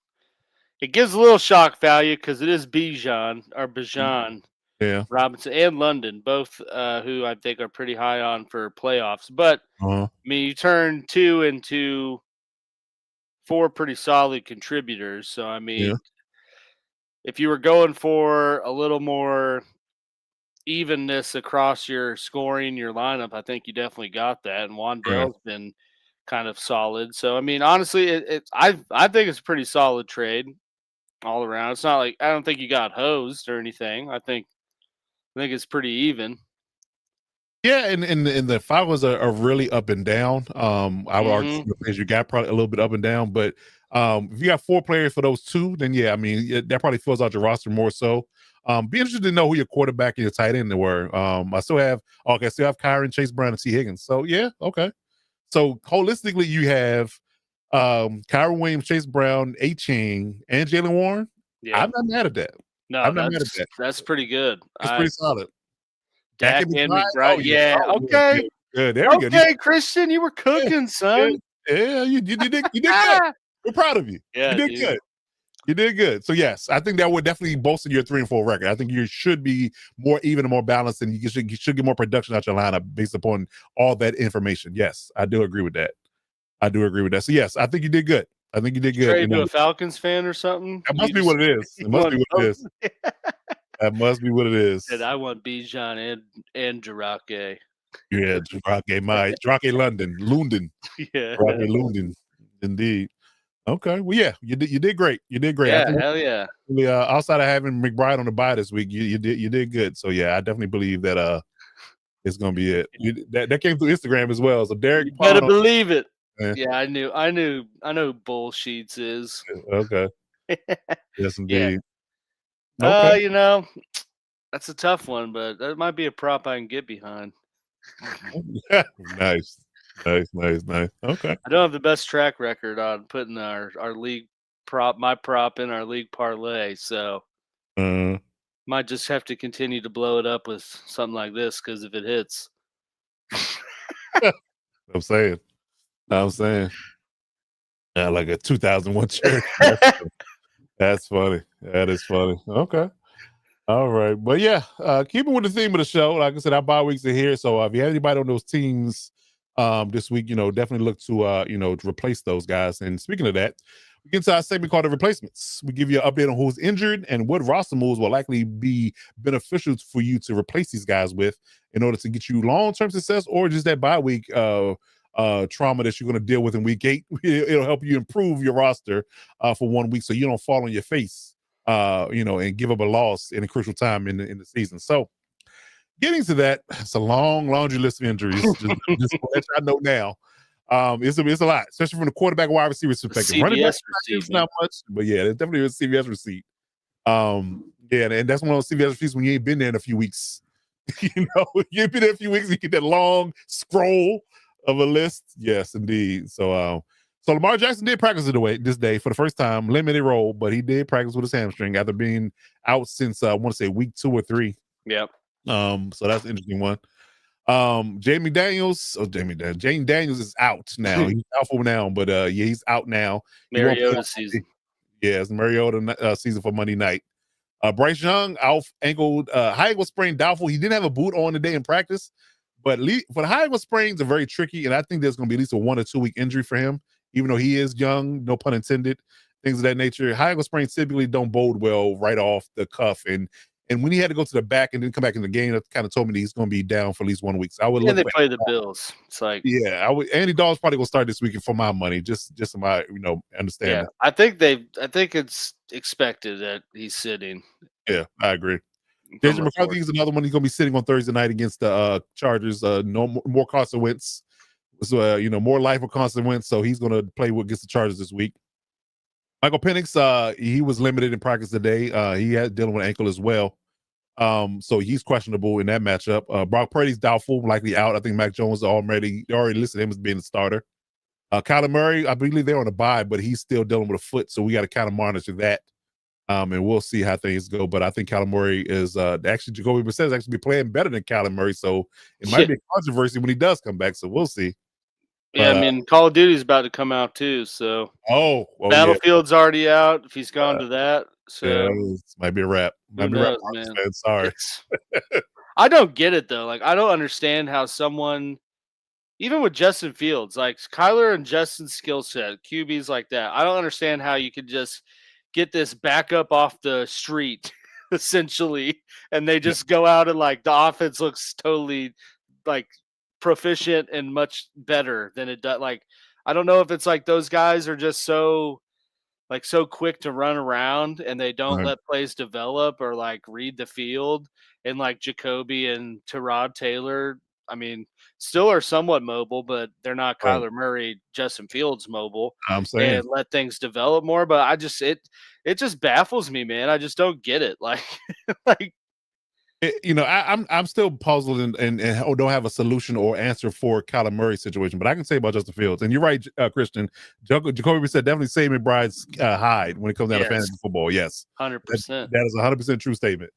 it gives a little shock value because it is Bijan Robinson and London, both who I think are pretty high on for playoffs. But I mean, you turn 2 into 4 pretty solid contributors. So I mean, if you were going for a little more evenness across your scoring, your lineup, I think you definitely got that. And Wandell's been kind of solid. So I mean, honestly, I think it's a pretty solid trade all around. It's not like I don't think you got hosed or anything. I think it's pretty even. Yeah, and the Falcons are really up and down. I would argue you got probably a little bit up and down, but if you got 4 players for those 2, then I mean that probably fills out your roster more so. Be interested to know who your quarterback and your tight end were. I still have Kyron, Chase Brown, and T. Higgins. So so holistically you have Kyron Williams, Chase Brown, Achane, and Jalen Warren. I'm not mad at that. No, I'm not mad at that. That's pretty good. It's pretty solid. Dak and McBride. Okay. Good. There we go. Okay, Christian, you were cooking, son. Yeah, you did good. We're proud of you. Yeah, you did good. You did good. So yes, I think that would definitely bolster your 3 and 4 record. I think you should be more even and more balanced, and you should get more production out your lineup based upon all that information. Yes, I do agree with that. So yes, I think you did good. Trade to a Falcons fan or something? That must be what it is. It must be what it is. That must be what it is. And I want Bijan and Jarake. Yeah, Jarake London. Yeah. Jarake London, indeed. Okay. Well, yeah, you did great. You did great. I Yeah, think hell yeah. outside of having McBride on the bye this week, you did good. So yeah, I definitely believe that it's gonna be it. That came through Instagram as well. So You Derek better Palmer, believe it. eh, Yeah, I know who Bull Sheets is. okay, yes Yeah. indeed. Okay, You know, that's a tough one, but that might be a prop I can get behind. nice, nice. Okay, I don't have the best track record on putting our league my prop in our league parlay, so uh, might just have to continue to blow it up with something like this because if it hits, I'm saying, I'm saying, like a 2001 shirt. That's funny. That is funny. Okay. All right. But yeah, keeping with the theme of the show, like I said, our bye weeks are here. So if you have anybody on those teams this week, definitely look to to replace those guys. And speaking of that, we get to our segment called the replacements. We give you an update on who's injured and what roster moves will likely be beneficial for you to replace these guys with in order to get you long-term success or just that bye week trauma that you're going to deal with in week 8. It'll help you improve your roster for 1 week so you don't fall on your face and give up a loss in a crucial time in the season. So getting to that, it's a long laundry list of injuries. Just to let y'all know now. It's a lot, especially from the quarterback wide receiver perspective. Running back CVS receipt, it's not much, but yeah, it's definitely a CVS receipt. Yeah, and that's one of those CVS receipts when you ain't been there in a few weeks. You ain't been there a few weeks, you get that long scroll of a list. Yes, indeed. So Lamar Jackson did practice this day for the first time, limited role, but he did practice with his hamstring after being out since I want to say week 2 or 3. Yep. So that's an interesting one. Jane Daniels is out now. He's out for now, but yeah, he's out now. He won't play Mariota on season. Monday. Yeah, it's Mariota season for Monday night. Bryce Young, high ankle sprain, doubtful. He didn't have a boot on today in practice, but for the high ankle sprains are very tricky, and I think there's going to be at least a 1 or 2 week injury for him, even though he is young, no pun intended, things of that nature. High ankle sprains typically don't bode well right off the cuff, and when he had to go to the back and then come back in the game, that kind of told me that he's going to be down for at least 1 week. So I would And look they for play the Bills. It's like, yeah, I would. Andy Dalton's probably going to start this weekend for my money, just my understanding. I think it's expected that he's sitting. Yeah, I agree. from JJ McCarthy reports. is another one. He's going to be sitting on Thursday night against the Chargers. No more Carson Wentz. So more life for Carson Wentz. So he's going to play against the Chargers this week. Michael Penix, he was limited in practice today. He had dealing with an ankle as well. So he's questionable in that matchup. Brock Purdy's doubtful, likely out. I think Mac Jones already listed him as being the starter. Kyler Murray, I believe they're on a bye, but he's still dealing with a foot, so we got to kind of monitor that. And we'll see how things go. But I think Kyler Murray is actually Jacoby Brissett is actually be playing better than Kyler Murray, so it might be a controversy when he does come back. So we'll see. Yeah, But, I mean, Call of Duty's about to come out too, so yeah, Battlefield's already out if he's gone to that. yeah, So this might be a wrap. who Might be a wrap. knows, man? Man. Sorry. I don't get it though. Like, I don't understand how someone, even with Justin Fields, like Kyler and Justin's skill set, QBs like that, I don't understand how you could just get this backup off the street, essentially, and they just go out and like the offense looks totally like proficient and much better than it does. Like, I don't know if it's like those guys are just so quick to run around and they don't Right. let plays develop or like read the field. And like Jacoby and Tyrod Taylor, I mean, still are somewhat mobile, but they're not Right. Kyler Murray, Justin Fields mobile I'm saying. and let things develop more. But it just baffles me, man. I just don't get it. Like, like I'm still puzzled and don't have a solution or answer for Kyler Murray's situation, but I can say about Justin Fields. And you're right, Christian. Jacoby Brissett definitely saved McBride's hide when it comes down to fantasy football. Yes, 100%. that is 100% true statement.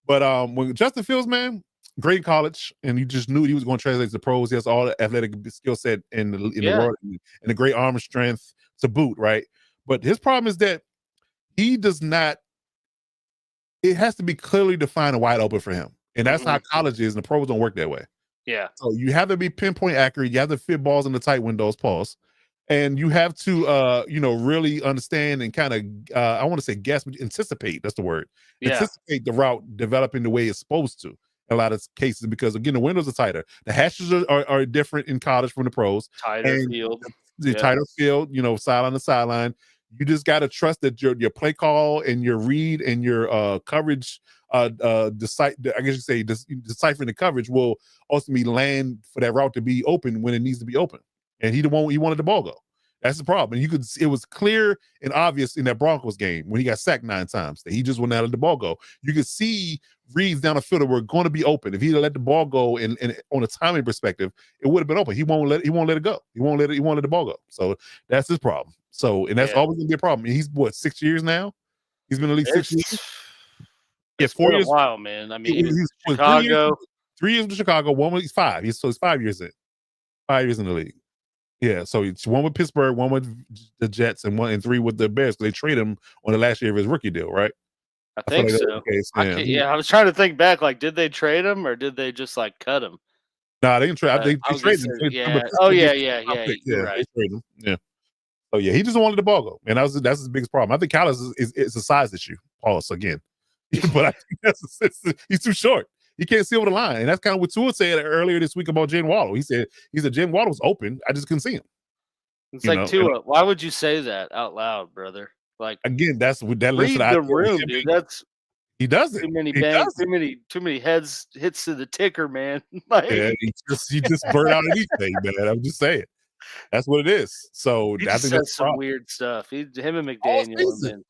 But when Justin Fields, man, great in college, and you just knew he was going to translate to the pros. He has all the athletic skill set in the world and the great arm strength to boot, right? But his problem is that he does not. It has to be clearly defined and wide open for him. And that's how college is, and the pros don't work that way. Yeah. So you have to be pinpoint accurate. You have to fit balls in the tight windows, pause. And you have to really understand and kind of I want to say guess, but anticipate. That's the word. Yeah. Anticipate the route developing the way it's supposed to in a lot of cases, because again, the windows are tighter. The hashes are different in college from the pros. Tighter And field. the tighter field, sideline to sideline. You just got to trust that your play call and your read and your coverage, I guess you say deciphering the coverage will ultimately land for that route to be open when it needs to be open. And he wanted the ball go. That's the problem. And it was clear and obvious in that Broncos game when he got sacked 9 times that he just wouldn't let the ball go. You could see reads down the field that were going to be open. If he'd let the ball go and on a timing perspective, it would have been open. He won't let it go. He won't let the ball go. So that's his problem. So, and that's always gonna be a problem. And he's what, 6 years now? He's been in the league 6 years. Yeah, 4 years. A while, man. I mean, he's Chicago. 3 years with Chicago. He's 5. He's 5 years in. 5 years in the league. Yeah, so it's 1 with Pittsburgh, 1 with the Jets, and 3 with the Bears. They traded him on the last year of his rookie deal, right? I think so. I was trying to think back. Like, did they trade him or did they just like cut him? No, they didn't trade. They traded him. Yeah. Oh yeah. You're right. They traded him. Yeah. So yeah, he just wanted the ball go, and that's his biggest problem. I think Callis is a size issue. Pause again, but I think he's too short. He can't see over the line, and that's kind of what Tua said earlier this week about Jen Waddle. He said Jen Waddle was open. I just couldn't see him. It's like Tua. Why would you say that out loud, brother? Like again, that's what that read the room, dude. That's he doesn't. Too many bangs, too many heads hits to the ticker, man. Like, yeah, he just burned out anything, man. I'm just saying. That's what it is. So he I think says some weird stuff. Him and McDaniel.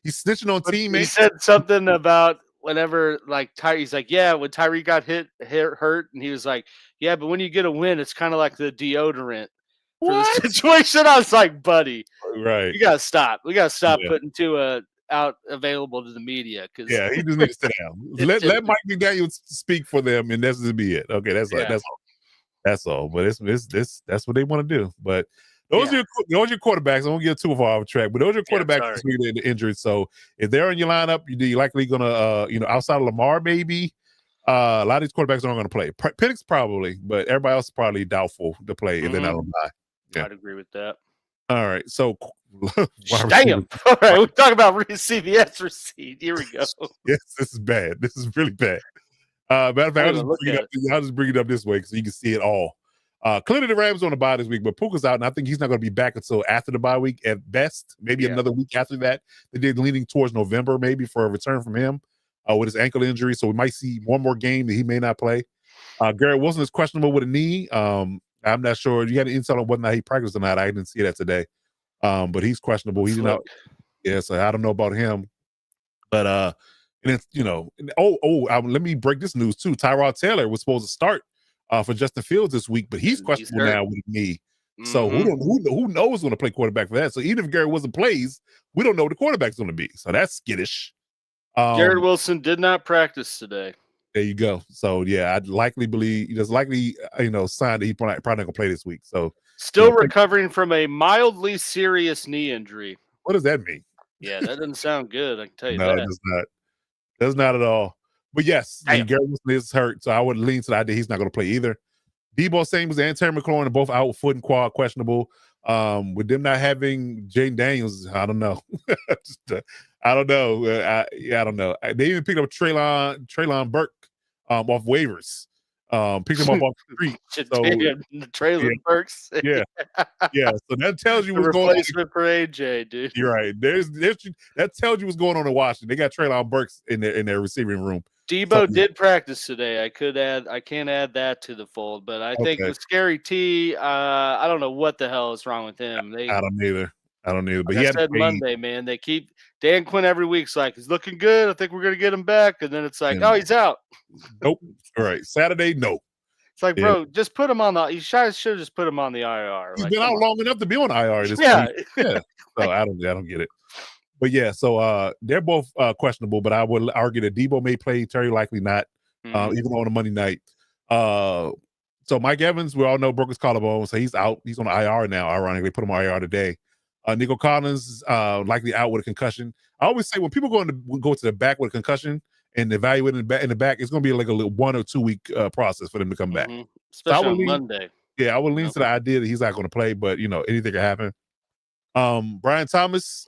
He's snitching on teammates. He said something about whenever like he's like, yeah, when Tyree got hurt, and he was like, yeah, but when you get a win, it's kind of like the deodorant for the situation. I was like, buddy, right? You gotta stop. We gotta stop putting Tua out available to the media because he just needs to sit down. Let Mike McDaniel speak for them, and that's just be it. Okay, that's all. That's all. But that's what they want to do. But those are your quarterbacks. I won't get too far off track, but those are your quarterbacks this week in the injuries. So if they're in your lineup, you're likely gonna outside of Lamar, maybe a lot of these quarterbacks aren't gonna play. Penix probably, but everybody else is probably doubtful to play if they're not on bye. Yeah. I'd agree with that. All right, so damn. All right, we're talking about CVS receipt. Here we go. Yes, this is bad. This is really bad. Matter of fact, I'll just bring it up this way so you can see it all. Clearly, the Rams on the bye this week, but Puka's out, and I think he's not going to be back until after the bye week at best. Maybe another week after that. They did leaning towards November, maybe for a return from him with his ankle injury. So we might see one more game that he may not play. Garrett Wilson is questionable with a knee. I'm not sure. You had an insight on whether or not he practiced or not. I didn't see that today. But he's questionable. He's not. Yeah, so I don't know about him. But and it's let me break this news too. Tyrod Taylor was supposed to start for Justin Fields this week, but he's questionable now with me. So who knows who's going to play quarterback for that? So even if Garrett Wilson plays, we don't know what the quarterback's going to be. So that's skittish. Garrett Wilson did not practice today. There you go. So yeah, I'd likely believe there's likely sign that he's probably not going to play this week. So still recovering from a mildly serious knee injury. What does that mean? Yeah, that doesn't sound good. I can tell you that. No, it does not. Does not at all. But yes, Garrett Wilson is hurt, so I would lean to the idea he's not going to play either. Debo Samuels and Terry McLaurin are both out, foot and quad questionable. With them not having Jaden Daniels, I don't know. I don't know. I don't know. They even picked up Treylon Burke off waivers. Picked him up off the street. Treylon Burks. Yeah. So that tells you what's going on. Replacement for AJ, dude. You're right. That tells you what's going on in Washington. They got Treylon Burks in their receiving room. Debo did practice today. I can't add that to the fold, but I think with Scary T, I don't know what the hell is wrong with him. I don't either. But he said Monday, man. They keep Dan Quinn every week's like, he's looking good. I think we're gonna get him back, and then it's like, oh, he's out. Nope. All right. Saturday, no. It's like, bro, just put him on the. You should have just put him on the IR. He's been out long enough to be on IR this week. Yeah. So I don't get it. But yeah, so they're both questionable. But I would argue that Debo may play, Terry likely not, even on a Monday night. So Mike Evans, we all know broke his collarbone, so he's out. He's on IR now. Ironically, put him on IR today. Nico Collins likely out with a concussion. I always say when people go to the back with a concussion and evaluate in the back, it's going to be like a little 1 or 2 week process for them to come back. Especially on Monday. Yeah, I would lean to the idea that he's not going to play, but anything can happen. Brian Thomas,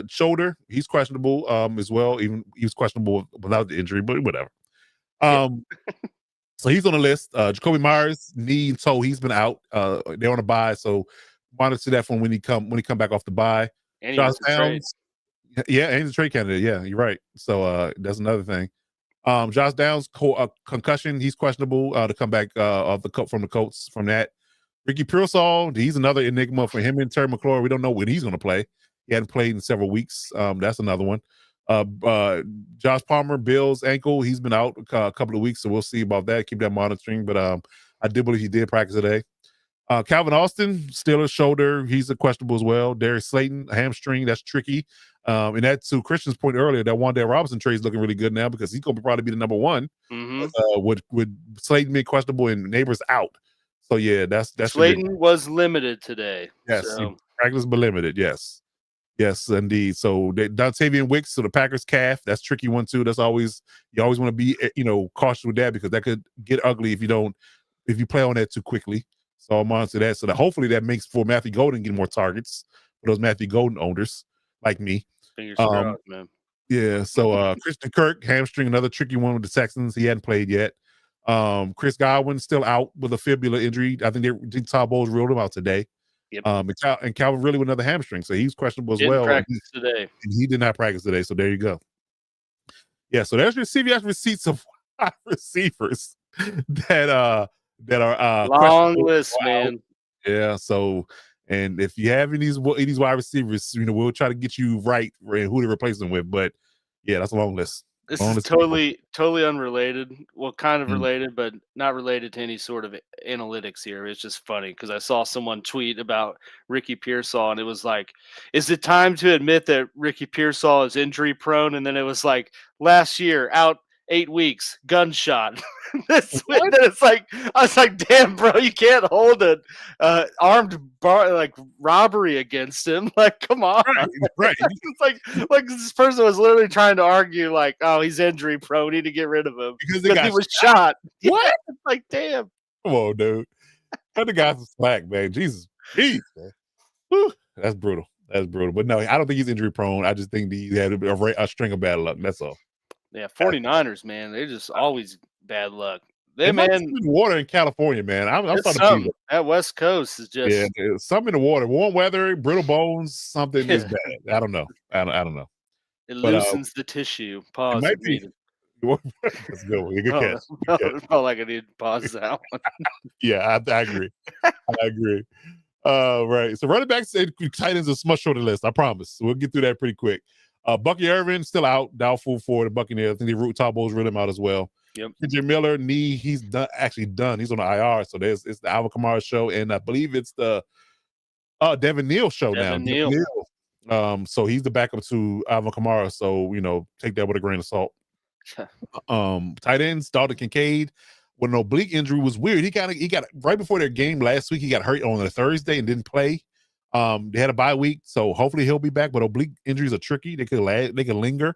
shoulder, he's questionable as well. Even he was questionable without the injury, but whatever. So he's on the list. Jacoby Myers, knee and toe, he's been out. They're on a bye, so monitor that from when he come back off the bye. And he Josh was a trade. Downs, yeah, and he's a trade candidate. Yeah, you're right. So that's another thing. Josh Downs, concussion, he's questionable to come back from the Colts from that. Ricky Pearsall, he's another enigma for him and Terry McLaurin. We don't know when he's going to play. He hadn't played in several weeks. That's another one. Josh Palmer, Bill's ankle, he's been out a couple of weeks, so we'll see about that. Keep that monitoring. But I did believe he did practice today. Calvin Austin, Steelers shoulder, he's a questionable as well. Darius Slayton, hamstring, that's tricky. And that to Christian's point earlier, that Wan'Dale Robinson trade is looking really good now because he's going to probably be the number one. With Slayton being questionable and Neighbors out. So yeah, that's Slayton was limited today. Yes, So. practice but limited. Yes, indeed. So Dontavian Wicks, so the Packers calf, that's a tricky one too. That's always you always want to be cautious with that because that could get ugly if you play on that too quickly. So I'm on to that. So hopefully that makes for Matthew Golden get more targets for those Matthew Golden owners like me. Fingers crossed, man. Yeah. So Christian Kirk, hamstring, another tricky one with the Texans. He hadn't played yet. Chris Godwin still out with a fibula injury. I think Todd Bowles ruled him out today. Yep. And Calvin Ridley with another hamstring, so he's questionable as well. Practice today. And he did not practice today. So there you go. Yeah. So there's your CVS receipts of receivers that are long list, man. Yeah. So, and if you have any of these wide receivers, we'll try to get you right who to replace them with. But yeah, that's a long list. This is totally unrelated. Well, kind of related, but not related to any sort of analytics here. It's just funny because I saw someone tweet about Ricky Pearsall, and it was like, "Is it time to admit that Ricky Pearsall is injury prone?" And then it was like, "Last year, out 8 weeks, gunshot." It's like I was like, "Damn, bro, you can't hold an armed robbery against him." Like, come on, right? It's like this person was literally trying to argue, like, "Oh, he's injury prone, we need to get rid of him because he was shot." What? Like, damn. Come on, dude. Cut the guy some slack, man. Jesus, man. Whew. That's brutal. But no, I don't think he's injury prone. I just think he had a string of bad luck. That's all. Yeah, 49ers, man, they're just always bad luck. Water in California, man. I'm starting to be that West Coast is just something in the water. Warm weather, brittle bones, something is bad. I don't know. I don't know. It loosens the tissue. Pause. It might be. That's good one. Good catch. It felt like I needed to pause that one. Yeah, I agree. I agree. Right. So running backs and tight ends is a much shorter list. I promise. We'll get through that pretty quick. Bucky Irvin still out, doubtful for the Buccaneers. I think Todd Bowles ruled him out as well. Yep. KJ Miller knee, he's done. He's on the IR. So it's the Alvin Kamara show, and I believe it's the Devin Neal show now. Neal. So he's the backup to Alvin Kamara. So take that with a grain of salt. Tight ends, Dalton Kincaid with an oblique injury was weird. He got right before their game last week. He got hurt on a Thursday and didn't play. They had a bye week, so hopefully he'll be back. But oblique injuries are tricky; they could linger.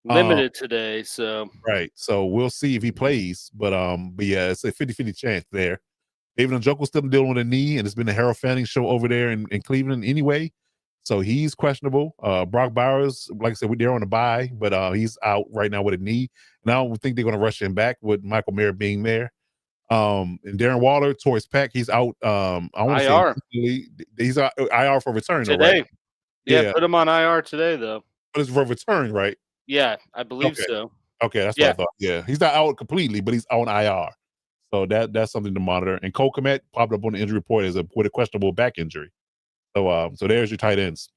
Limited today, so right. So we'll see if he plays. But yeah, it's a 50-50 chance there. David Njoku's still dealing with a knee, and it's been a Harold Fanning show over there in Cleveland anyway. So he's questionable. Brock Bowers, like I said, they're on the bye, but he's out right now with a knee. And I don't think they're going to rush him back with Michael Mayer being there. And Darren Waller, Torres Peck, he's out. I want to IR. say he's out IR for return today. Though, right? Yeah, put him on IR today, though. But it's for return, right? Yeah, I believe so. Okay, that's what I thought. Yeah, he's not out completely, but he's on IR. So that's something to monitor. And Cole Kmet popped up on the injury report with a questionable back injury. So there's your tight ends.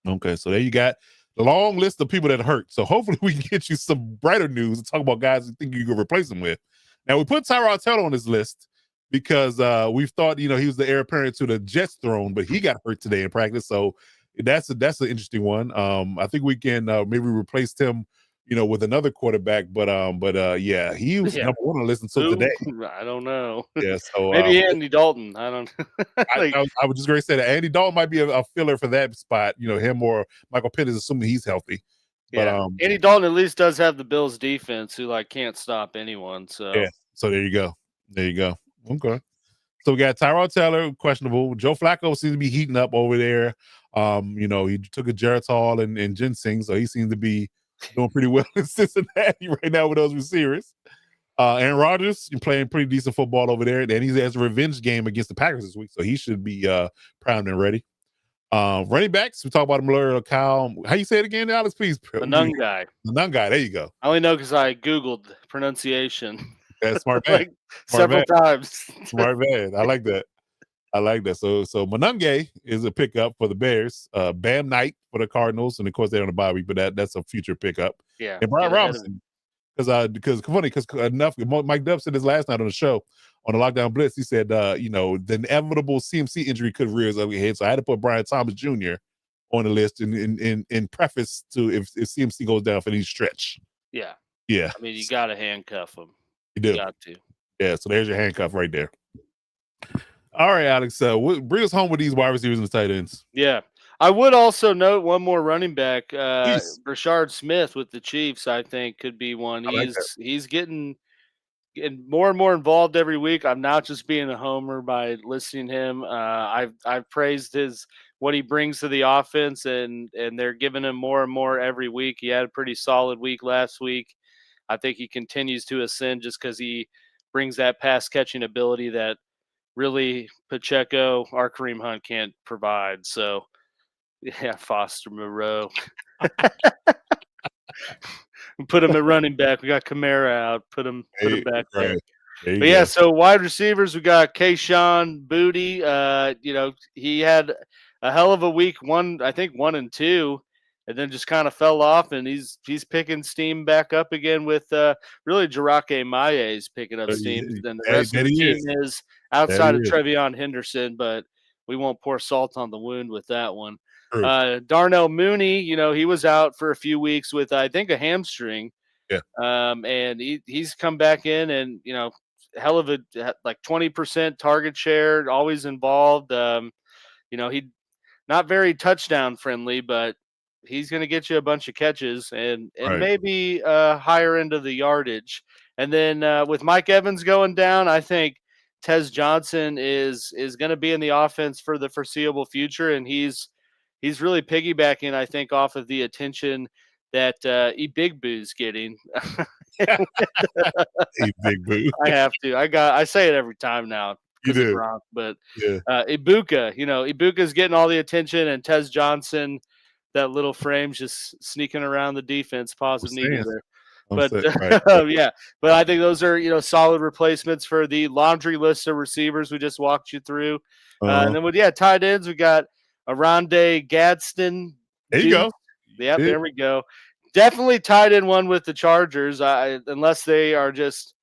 Okay, so there you got the long list of people that hurt. So hopefully we can get you some brighter news and talk about guys you think you could replace them with. Now we put Tyrod Taylor on this list because we've thought he was the heir apparent to the Jets throne, but he got hurt today in practice. So that's an interesting one. I think we can maybe replace him, with another quarterback. But yeah, he was number one on the list until today. I don't know. Yeah, so maybe Andy Dalton. I don't know. I was just going to say that Andy Dalton might be a filler for that spot. Him or Michael Pitt is assuming he's healthy. Yeah, but, Andy Dalton at least does have the Bills defense who can't stop anyone. So yeah, so there you go. Okay. So we got Tyrod Taylor, questionable. Joe Flacco seems to be heating up over there. He took a Geritol and ginseng, so he seems to be doing pretty well in Cincinnati right now with those receivers. Aaron Rodgers playing pretty decent football over there, and he has a revenge game against the Packers this week, so he should be primed and ready. Running backs, we talk about them earlier. Kyle, how you say it again, Alex? Please. Manungai. Manungai. There you go. I only know because I Googled pronunciation. That's smart man. Like several times. Smart man. I like that. So Manungai is a pickup for the Bears. Bam Knight for the Cardinals, and of course they're on the bye week, but that's a future pickup. Yeah. And Brian Robinson, because enough. Mike Dub said this last night on the show on the Lockdown Blitz. He said, the inevitable CMC injury could rear its ugly head. So I had to put Brian Thomas Jr. on the list in preface to if CMC goes down for any stretch. Yeah. Yeah. I mean, you got to handcuff him. You do. You got to. Yeah. So there's your handcuff right there. All right, Alex. Bring us home with these wide receivers and the tight ends. Yeah. I would also note one more running back, Brashard Smith with the Chiefs. I think could be one. He's getting more and more involved every week. I'm not just being a homer by listening to him. I've praised what he brings to the offense, and they're giving him more and more every week. He had a pretty solid week last week. I think he continues to ascend just because he brings that pass catching ability that really Pacheco, our Kareem Hunt can't provide. So. Yeah, Foster Moreau. Put him at running back. We got Kamara out. Put him back there. But yeah, so wide receivers, we got Kayshawn Booty. He had a hell of a week. I think 1 and 2, and then just kind of fell off. And he's picking steam back up again with really Jarake Maye is picking up steam. Then the rest of the team is outside of Trevion Henderson, but we won't pour salt on the wound with that one. Darnell Mooney, he was out for a few weeks with, I think, a hamstring. Yeah. And he's come back in and, hell of a, like 20% target share, always involved. He not very touchdown friendly, but he's going to get you a bunch of catches and maybe higher end of the yardage. And then with Mike Evans going down, I think Tez Johnson is going to be in the offense for the foreseeable future. And he's really piggybacking, I think, off of the attention that Ebigboo's getting. Ebigboo. I have to. I say it every time now. You do. Gronk, but Ibuka, Ibuka's getting all the attention, and Tez Johnson, that little frame's just sneaking around the defense, pausing needle there. But but I think those are solid replacements for the laundry list of receivers we just walked you through. And then with tight ends, we got Aronde Gadsden. There you go. Yep, there we go. Definitely tied in one with the Chargers, unless they are just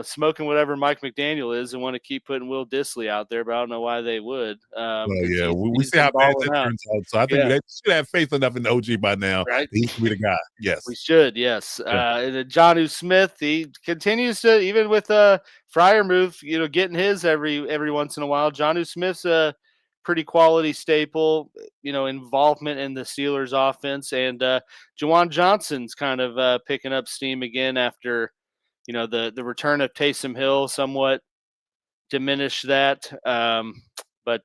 smoking whatever Mike McDaniel is and want to keep putting Will Dissly out there, but I don't know why they would. We see how bad that turns out. So I think they should have faith enough in the OG by now. Right? He should be the guy. Yes. We should, yes. And then Jonnu Smith, he continues to, even with Fryer move, getting his every once in a while. Jonnu Smith's a pretty quality staple, involvement in the Steelers offense. And Juwan Johnson's kind of picking up steam again after – the return of Taysom Hill somewhat diminished that. But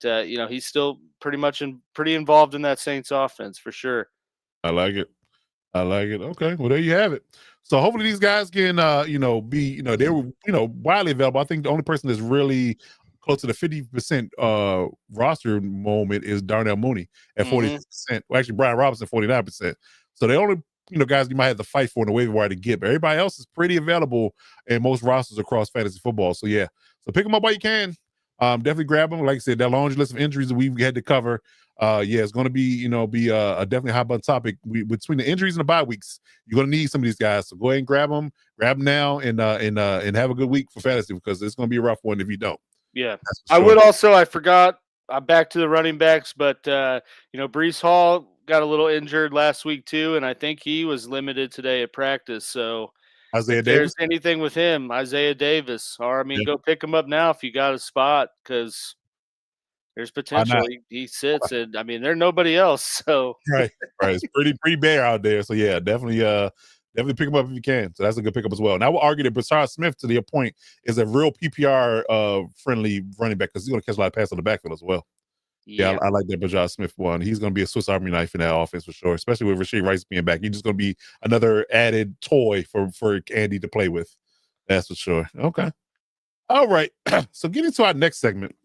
he's still pretty involved in that Saints offense for sure. I like it. Okay. Well, there you have it. So hopefully these guys can, be, they were, widely available. I think the only person that's really close to the 50% roster moment is Darnell Mooney at 40%. Well, actually, Brian Robinson, 49%. So they only, guys you might have to fight for in the waiver wire to get, but everybody else is pretty available in most rosters across fantasy football. So yeah, so pick them up while you can. Definitely grab them. Like I said, that laundry list of injuries that we've had to cover. It's going to be, a definitely hot button topic. Between the injuries and the bye weeks, you're going to need some of these guys. So go ahead and grab them now, and have a good week for fantasy because it's going to be a rough one if you don't. Yeah, sure. I forgot. I'm back to the running backs, but Breece Hall got a little injured last week too, and I think he was limited today at practice. So Isaiah if Davis, there's anything with him, Isaiah Davis, or go pick him up now if you got a spot because there's potential. He sits, and there's nobody else. So right, it's pretty bare out there. So yeah, definitely pick him up if you can. So that's a good pickup as well. And I will argue that Brashard Smith, to your point, is a real PPR friendly running back because he's going to catch a lot of passes on the backfield as well. Yeah, I like that Brashard Smith one. He's going to be a Swiss Army knife in that offense for sure, especially with Rashee Rice being back. He's just going to be another added toy for Andy to play with. That's for sure. Okay. All right. So getting to our next segment,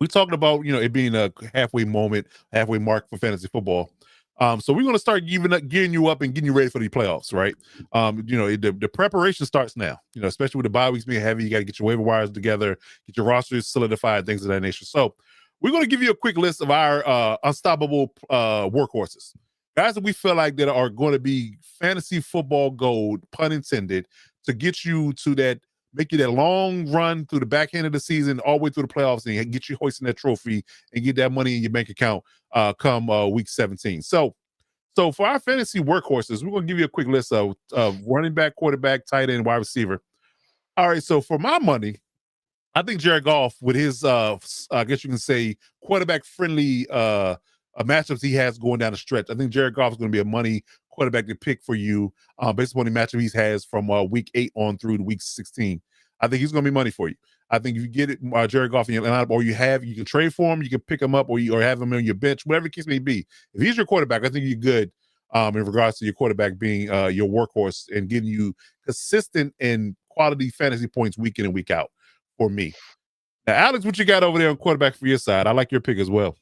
we talked about it being a halfway moment, halfway mark for fantasy football. So we're going to start gearing you up and getting you ready for the playoffs, right? The preparation starts now. Especially with the bye weeks being heavy, you got to get your waiver wires together, get your rosters solidified, things of that nature. So we're going to give you a quick list of our unstoppable workhorses, guys that we feel like that are going to be fantasy football gold, pun intended, to get you to that. Make you that long run through the back end of the season, all the way through the playoffs, and get you hoisting that trophy and get that money in your bank account come week 17. So for our fantasy workhorses, we're going to give you a quick list of running back, quarterback, tight end, wide receiver. All right, so for my money, I think Jared Goff, with his I guess you can say quarterback friendly matchups he has going down the stretch, I think Jared Goff is going to be a money quarterback to pick for you based on the matchup he has from week 8 on through to week 16. I think he's going to be money for you. I think if you get it, Jared Goff in your lineup, or you can trade for him, you can pick him up, or have him on your bench, whatever the case may be. If he's your quarterback, I think you're good in regards to your quarterback being your workhorse and getting you consistent and quality fantasy points week in and week out for me. Now, Alex, what you got over there on quarterback for your side? I like your pick as well.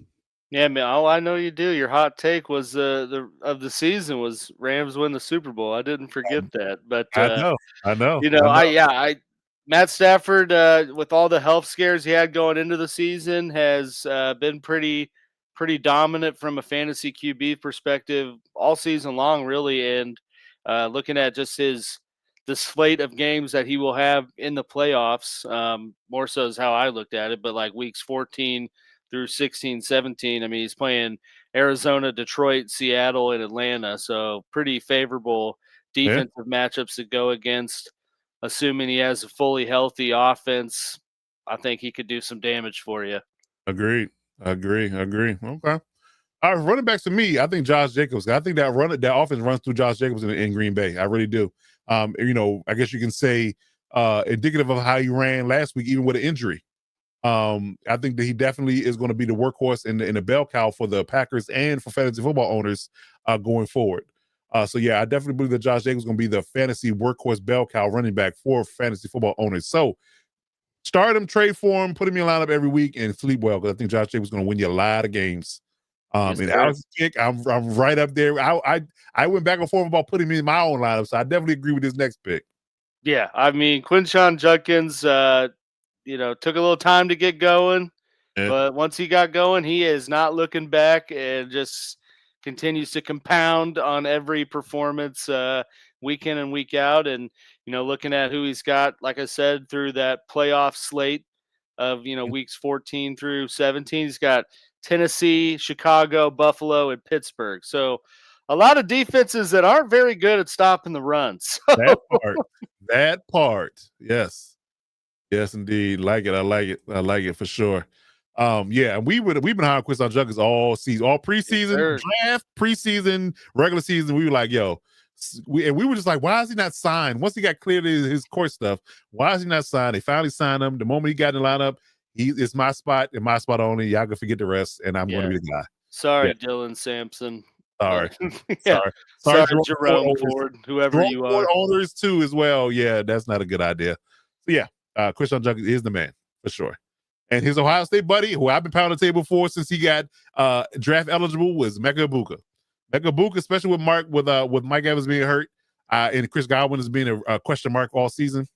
Yeah, man. Oh, I know you do. Your hot take was the season was Rams win the Super Bowl. I didn't forget that. But I know. I Matt Stafford, with all the health scares he had going into the season, has been pretty dominant from a fantasy QB perspective all season long, really. And looking at just the slate of games that he will have in the playoffs, more so is how I looked at it. But like weeks 14 through 16, 17, I mean, he's playing Arizona, Detroit, Seattle, and Atlanta. So pretty favorable defensive matchups to go against. Assuming he has a fully healthy offense, I think he could do some damage for you. Agreed. Okay. All right, running backs to me, I think Josh Jacobs. I think that offense runs through Josh Jacobs in Green Bay. I really do. I guess you can say indicative of how he ran last week, even with an injury. I think that he definitely is going to be the workhorse in the bell cow for the Packers and for fantasy football owners going forward. So yeah, I definitely believe that Josh Jacobs is going to be the fantasy workhorse bell cow running back for fantasy football owners. So start him, trade for him, put him in your lineup every week, and sleep well, because I think Josh Jacobs is going to win you a lot of games. Yes, and sir. Alex's pick, I'm right up there. I went back and forth about putting him in my own lineup, so I definitely agree with this next pick. Yeah, I mean, Quinshon Judkins, took a little time to get going, but once he got going, he is not looking back and just continues to compound on every performance week in and week out. And, looking at who he's got, like I said, through that playoff slate of, weeks 14 through 17, he's got Tennessee, Chicago, Buffalo, and Pittsburgh. So a lot of defenses that aren't very good at stopping the run. So. That part. Yes, indeed. I like it for sure. We've been hiring Quinshon Judkins all season, all preseason, draft, preseason, regular season. We were like, we were just like, why is he not signed? Once he got cleared his court stuff, why is he not signed? They finally signed him. The moment he got in the lineup, it's my spot and my spot only. Y'all can forget the rest, and I'm going to be the guy. Sorry, Dylan Sampson. Sorry. Sorry, Jerome Ford, whoever you are. Owners too as well. Yeah, that's not a good idea. So yeah, Quinshon Judkins is the man for sure. And his Ohio State buddy, who I've been pounding the table for since he got draft eligible, was Mecca Ibuka. Mecca Ibuka, especially with Mike Evans being hurt and Chris Godwin has been a question mark all season.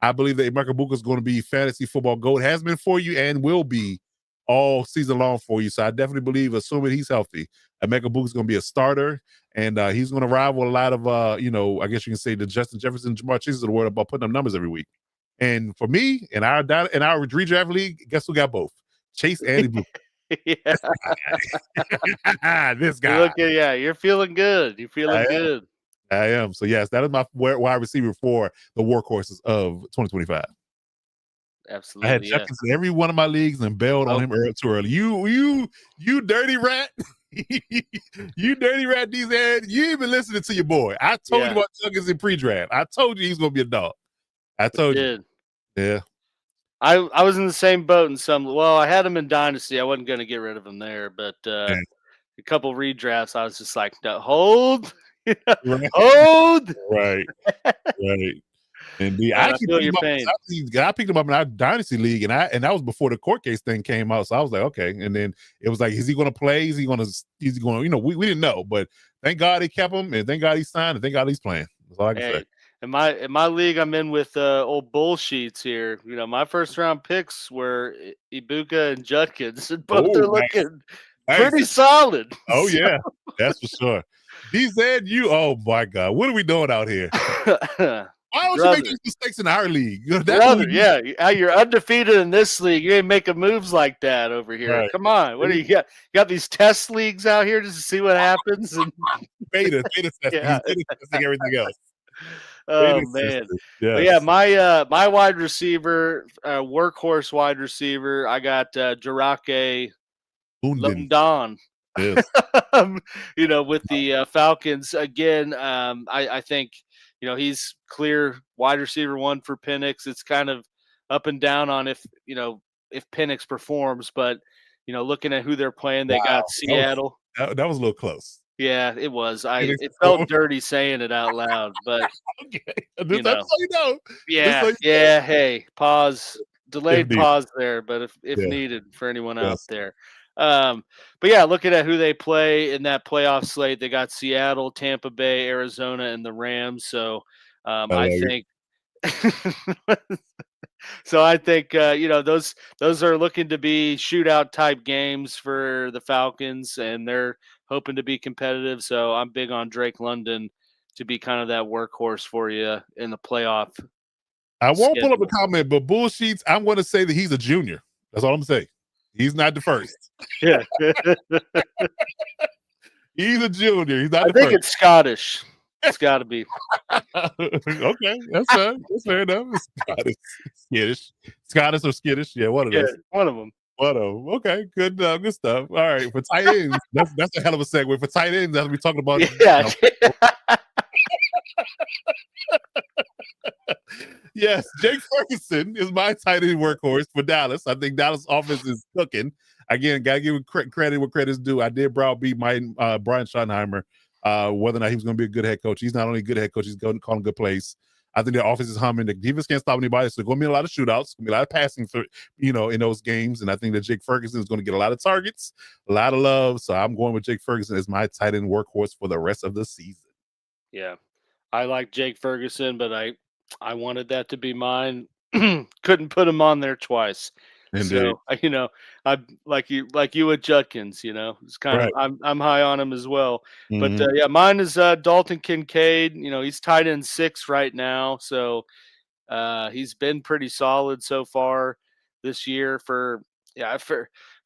I believe that Mecca Ibuka is going to be fantasy football gold, has been for you, and will be all season long for you. So I definitely believe, assuming he's healthy, Mecca Ibuka is going to be a starter, and he's going to rival a lot of I guess you can say the Justin Jefferson, Jamar Chases of the world about putting up numbers every week. And for me, in our redraft league, guess who got both? Chase and Ibuka. This guy. You're feeling good. You're feeling good. I am. So yes, that is my wide receiver for the workhorses of 2025. Absolutely. I had Judkins in every one of my leagues and bailed on him too early. You dirty rat. You dirty rat, these ads. You ain't been listening to your boy. I told you about Judkins in pre-draft. I told you he's gonna be a dog. I told you. Yeah. I was in the same boat in some. Well, I had him in Dynasty. I wasn't going to get rid of him there, but a couple redrafts, I was just like, no, hold, hold. Right. Indeed. I Man, I actually feel picked your him up. pain. I picked him up in our dynasty league, and that was before the court case thing came out. So I was like, okay. And then it was like, is he going to play? Is he going to? You know, we didn't know, but thank God he kept him, and thank God he signed, and thank God he's playing. That's all I can say. Hey, in my league, I'm in with old bullsheets here. You know, my first round picks were Ibuka and Judkins, and both Oh, are nice, looking pretty nice. solid. Oh yeah, that's for sure. DZ, oh my God, what are we doing out here? Why don't you make Brother, these mistakes in our league? That's what we brother, need. yeah, you're undefeated in this league. You ain't making moves like that over here. Right. Come on, what do you got? You got these test leagues out here just to see what happens, and Beta testing. yeah. He's beta testing everything else. Oh Beta man. testing. But yeah, Yes. my wide receiver, workhorse wide receiver, I got Jarake London. London. Yes. You know, with the Falcons again, I think he's clear wide receiver one for Penix. It's kind of up and down on if Penix performs, but looking at who they're playing, they Wow. got Seattle. That was a little close. Yeah, it was. Penix It performed. felt dirty saying it out loud, but Okay. you That's know. so you know. Just so Yeah, you know. yeah. Hey, pause, If delayed needed. pause there, but if Yeah. needed for anyone out Yes. there. But yeah, looking at who they play in that playoff slate, they got Seattle, Tampa Bay, Arizona, and the Rams. So I I like it. think so I think those are looking to be shootout type games for the Falcons, and they're hoping to be competitive. So I'm big on Drake London to be kind of that workhorse for you in the playoff I won't pull up a schedule. comment, but bullsheets, I'm going to say that he's a junior. That's all I'm saying. He's not the first. Yeah. He's a junior. He's not I the think first. it's Scottish. It's got to be. Okay, that's fine. That's fair enough. Scottish, skittish, Scottish or skittish. Yeah, one of Yeah, those. one of them. One of them. Okay, good stuff. All right, for tight ends, that's a hell of a segue. For tight ends, as we talking about. Yeah. Yes, Jake Ferguson is my tight end workhorse for Dallas. I think Dallas offense is cooking. Again, gotta give credit where credit's due. I did browbeat my Brian Schottenheimer, whether or not he was going to be a good head coach. He's not only a good head coach, he's going to call him good plays. I think the offense is humming. The defense can't stop anybody. So there's going to be a lot of shootouts, going to be a lot of passing through, in those games. And I think that Jake Ferguson is going to get a lot of targets, a lot of love. So I'm going with Jake Ferguson as my tight end workhorse for the rest of the season. Yeah. I like Jake Ferguson, but I wanted that to be mine. Couldn't put him on there twice. Indeed. So I like you with Judkins. It's kind Right. of I'm high on him as well. But Mhm. yeah, mine is Dalton Kincaid. He's tight end 6 right now, so he's been pretty solid so far this year. For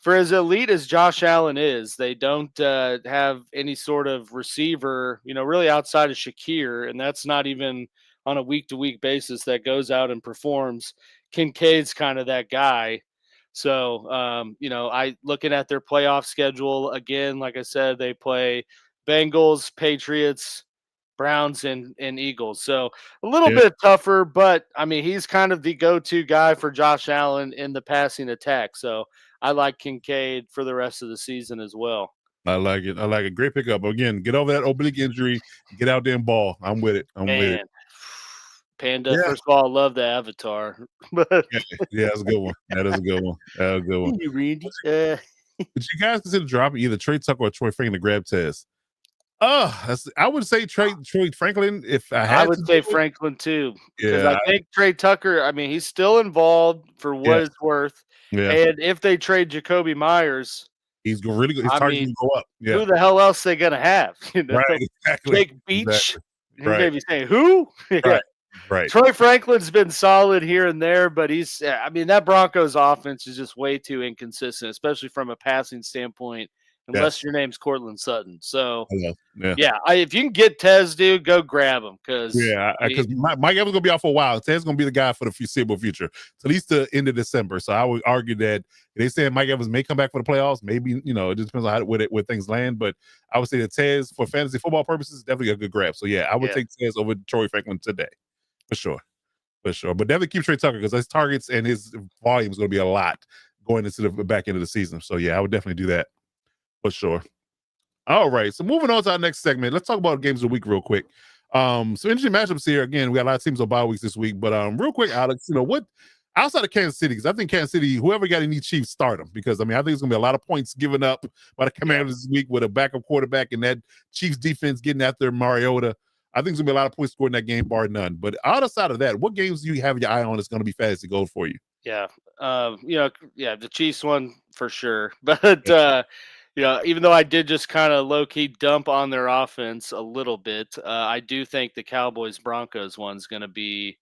as elite as Josh Allen is, they don't have any sort of receiver, really outside of Shakir, and that's not even on a week-to-week basis that goes out and performs. Kincaid's kind of that guy. So, I looking at their playoff schedule again, like I said, they play Bengals, Patriots, Browns, and Eagles. So a little Yeah, bit tougher, but I mean, he's kind of the go-to guy for Josh Allen in the passing attack. So I like Kincaid for the rest of the season as well. I like it. I like it. Great pickup. Again, get over that oblique injury. Get out there and ball. I'm with it. I'm with it. Man, Panda, Yeah. first of all, I love the avatar. But Yeah, that's a good one. That is a good one. That's a good one. you, Randy. Would you guys consider dropping either Trey Tucker or Troy Franklin to grab Tez? I would say Troy Franklin if I had I would to say do it. Franklin too, because Yeah, I think Trey Tucker. I mean, he's still involved for what yes, it's worth, yeah. and if they trade Jacoby Myers, He's really good. His I target's mean, gonna go up. Yeah, who the hell else they gonna have? right. Exactly. Jake Beach. Exactly. He Right. may be saying who? Yeah. Right. Right. Troy Franklin's been solid here and there, but I mean, that Broncos offense is just way too inconsistent, especially from a passing standpoint, unless Yes. your name's Cortland Sutton. So, I know. Yeah. yeah, if you can get Tez, dude, go grab him because Yeah, because Mike Evans gonna be out for a while. Ted's gonna be the guy for the foreseeable future, at least the end of December. So I would argue that they say Mike Evans may come back for the playoffs. Maybe it just depends on where things land. But I would say that Tez, for fantasy football purposes, is definitely a good grab. So yeah, I would take Tez over Troy Franklin today, for sure. But definitely keep Trey Tucker because his targets and his volume is going to be a lot going into the back end of the season. So yeah, I would definitely do that for sure. All right, so moving on to our next segment, let's talk about games of the week real quick. So interesting matchups here. Again, we got a lot of teams on bye weeks this week. But real quick, Alex, what outside of Kansas City, because I think Kansas City, whoever got any Chiefs, start them. Because I think it's gonna be a lot of points given up by the Commanders this week with a backup quarterback and that Chiefs defense getting after Mariota. I think there's gonna be a lot of points scored in that game, bar none. But outside of that, what games do you have your eye on that's gonna be fast to go for you? Yeah. The Chiefs one for sure. But even though I did just kind of low key dump on their offense a little bit, I do think the Cowboys Broncos one's going to be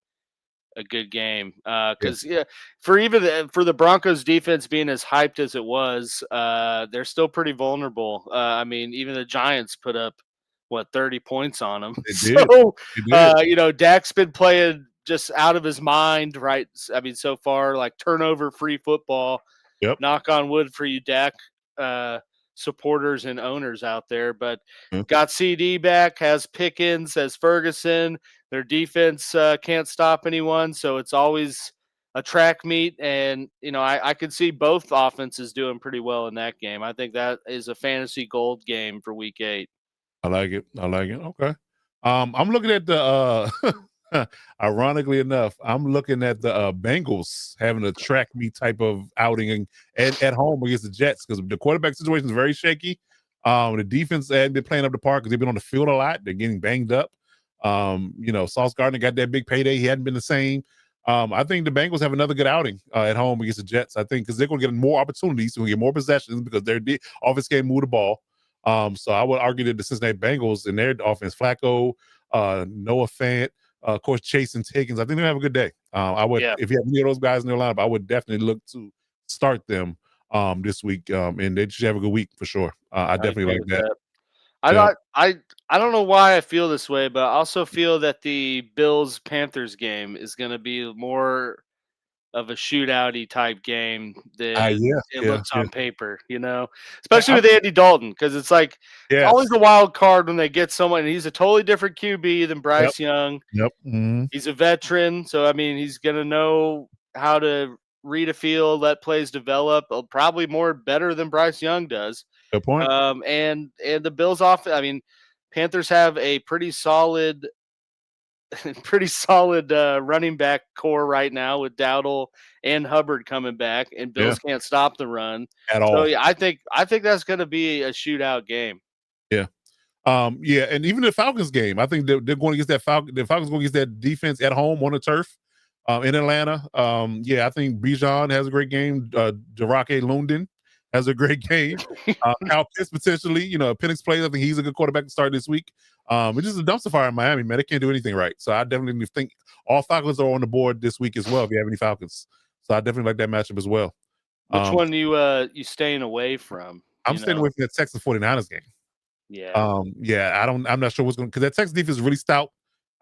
a good game. Because for the Broncos defense being as hyped as it was, they're still pretty vulnerable. I mean, even the Giants put up 30 points on them. So Dak's been playing just out of his mind, right? I mean, so far, like turnover free football. Yep. Knock on wood for you, Dak supporters and owners out there. But got CD back, has Pickens, has Ferguson. Their defense can't stop anyone, so it's always a track meet. And I could see both offenses doing pretty well in that game. I think that is a fantasy gold game for Week 8. I like it. Okay. I'm looking at the ironically enough, I'm looking at the Bengals having a track meet type of outing at home against the Jets because the quarterback situation is very shaky. The defense had been playing up the park because they've been on the field a lot. They're getting banged up. Sauce Gardner got that big payday. He hadn't been the same. I think the Bengals have another good outing at home against the Jets. I think because they're going to get more opportunities, to get more possessions because their offense can't move the ball. So I would argue that the Cincinnati Bengals and their offense, Flacco, Noah Fant, of course, Chase and Higgins, I think they'll have a good day. If you have any of those guys in their lineup, I would definitely look to start them this week, and they should have a good week for sure. I definitely like that. I don't know why I feel this way, but I also feel that the Bills-Panthers game is going to be more of a shootout-y type game than it looks on paper, especially with Andy Dalton, because it's like always the wild card when they get someone, and he's a totally different QB than Bryce Young. Yep. Mm-hmm. He's a veteran, so I mean, he's going to know how to read a field, let plays develop, probably better than Bryce Young does. Good point. And the Bills Panthers have a pretty solid running back core right now with Dowdle and Hubbard coming back, and Bills can't stop the run at all. So I think that's going to be a shootout game. Yeah. And even the Falcons game, I think they're going against that Falcons going against that defense at home on the turf in Atlanta. I think Bijan has a great game. Jarake London has a great game. Kyle Pitts potentially, Penix plays. I think he's a good quarterback to start this week. It's just a dumpster fire in Miami, man. They can't do anything right. So I definitely think all Falcons are on the board this week as well if you have any Falcons. So I definitely like that matchup as well. Which one you staying away from? I'm staying away from that Texas 49ers game. Yeah. I'm not sure what's going to, because that Texas defense is really stout.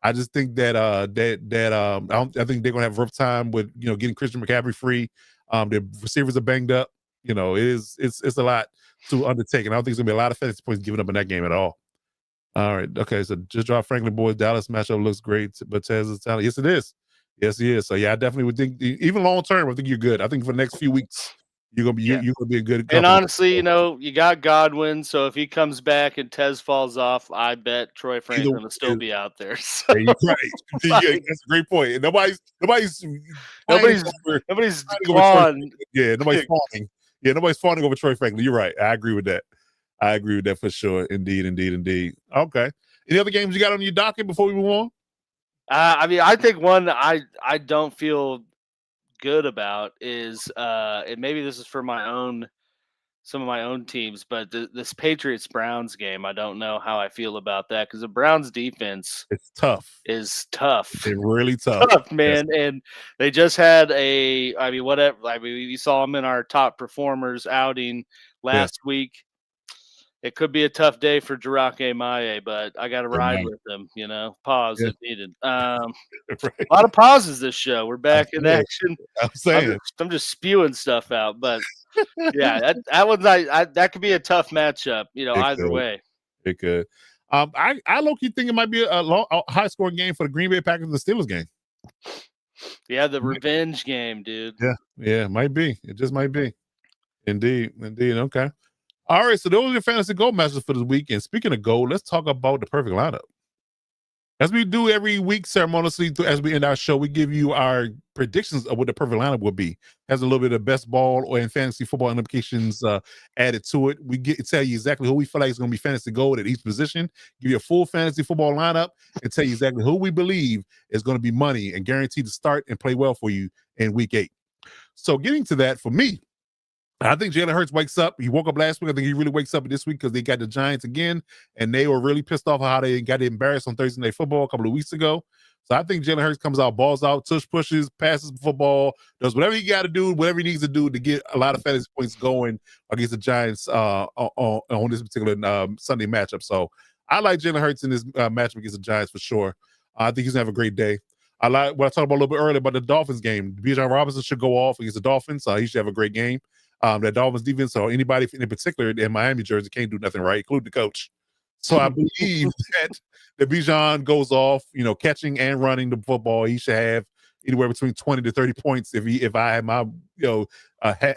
I just think that I think they're going to have a rough time with, getting Christian McCaffrey free. Their receivers are banged up. It's a lot to undertake, and I don't think it's gonna be a lot of fantasy points given up in that game at all. All right, okay, so just drop Franklin boys. Dallas matchup looks great, but Tez is talented. Yes, it is. Yes, he is. So I definitely would think, even long term, I think you're good. I think for the next few weeks, you're gonna be a good. And honestly, you got Godwin, so if he comes back and Tez falls off, I bet Troy Franklin will still be out there. So, you're right. That's a great point. Nobody's gone. Nobody's fawning. Yeah, nobody's fawning over Troy Franklin. You're right. I agree with that for sure. Indeed. Okay. Any other games you got on your docket before we move on? I think one I don't feel good about is and maybe this is for some of my own teams, but this Patriots Browns game, I don't know how I feel about that because the Browns defense is tough. It's really tough, man. Yes. And they just had you saw them in our top performers outing last week. It could be a tough day for Jarake Maye, but I got to ride with them, pause if needed. A lot of pauses this show. We're back in action. I'm saying. I'm just spewing stuff out, but that could be a tough matchup, either way. It could. I low-key think it might be a high-scoring game for the Green Bay Packers and the Steelers game. Yeah, the revenge game, dude. Yeah, it might be. It just might be. Indeed. Okay. All right, so those are your fantasy goal matches for this week. And speaking of goal, let's talk about the perfect lineup. As we do every week ceremoniously, as we end our show, we give you our predictions of what the perfect lineup will be. Has a little bit of best ball or in fantasy football implications added to it. We tell you exactly who we feel like is going to be fantasy gold at each position. Give you a full fantasy football lineup and tell you exactly who we believe is going to be money and guaranteed to start and play well for you in week 8. So getting to that, for me, I think Jalen Hurts wakes up. He woke up last week. I think he really wakes up this week because they got the Giants again, and they were really pissed off how they got embarrassed on Thursday Night Football a couple of weeks ago. So I think Jalen Hurts comes out, balls out, tush pushes, passes the football, does whatever he got to do, whatever he needs to do to get a lot of fantasy points going against the Giants on this particular Sunday matchup. So I like Jalen Hurts in this matchup against the Giants for sure. I think he's gonna have a great day. I like what I talked about a little bit earlier about the Dolphins game. Bijan Robinson should go off against the Dolphins. He should have a great game. That Dolphins defense or anybody in particular in Miami jersey can't do nothing right, including the coach. So I believe that Bijan goes off, catching and running the football. He should have anywhere between 20 to 30 points if I had my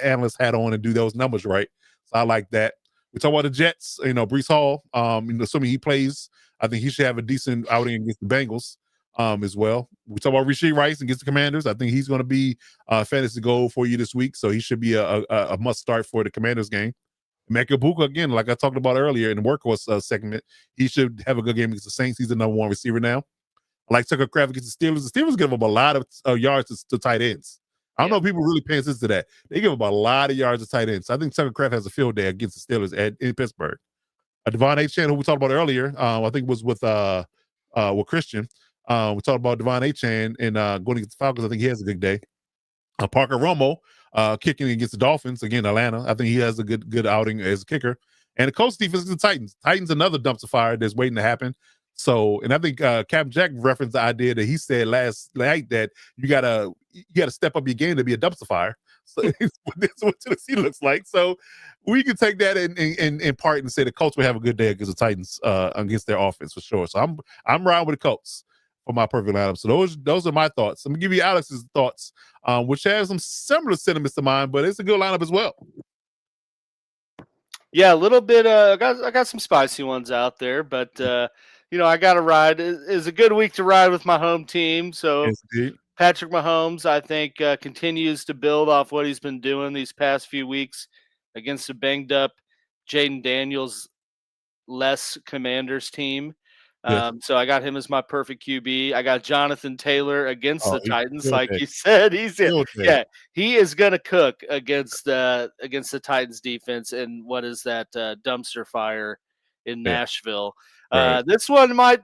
analyst hat on and do those numbers right. So I like that. We talk about the Jets, Brees Hall, assuming he plays, I think he should have a decent outing against the Bengals as well. We talk about Rashee Rice against the Commanders. I think he's going to be fantasy goal for you this week, so he should be a must start for the Commanders game. Mekabuka, again, like I talked about earlier in the Workhorse segment, he should have a good game against the Saints. He's the number 1 receiver now. I like Tucker Kraft against the Steelers. The Steelers give up a lot of yards to tight ends. I don't know if people really pay attention to that. They give up a lot of yards to tight ends. I think Tucker Kraft has a field day against the Steelers in Pittsburgh. Devon Achane, who we talked about earlier, I think was with Christian. We talked about Devon Achane and going against the Falcons. I think he has a good day. Parker Romo kicking against the Dolphins, again, Atlanta. I think he has a good outing as a kicker. And the Colts defense is the Titans. Titans, another dumpster fire that's waiting to happen. So, and I think Cap Jack referenced the idea that he said last night that you gotta step up your game to be a dumpster fire. So that's what Tennessee looks like. So we can take that in part and say the Colts will have a good day against the Titans against their offense for sure. So I'm riding with the Colts for my perfect lineup. So those are my thoughts. I'm gonna give you Alex's thoughts, which has some similar sentiments to mine, but it's a good lineup as well. Yeah, a little bit. I got some spicy ones out there, but I got to ride. It's a good week to ride with my home team. So Yes, Patrick Mahomes, I think, continues to build off what he's been doing these past few weeks against a banged up Jaden Daniels less Commanders team. Yes. So I got him as my perfect QB. I got Jonathan Taylor against the Titans, like day. you said. He is gonna cook against the Titans defense. And what is that dumpster fire in Nashville? Right. This one might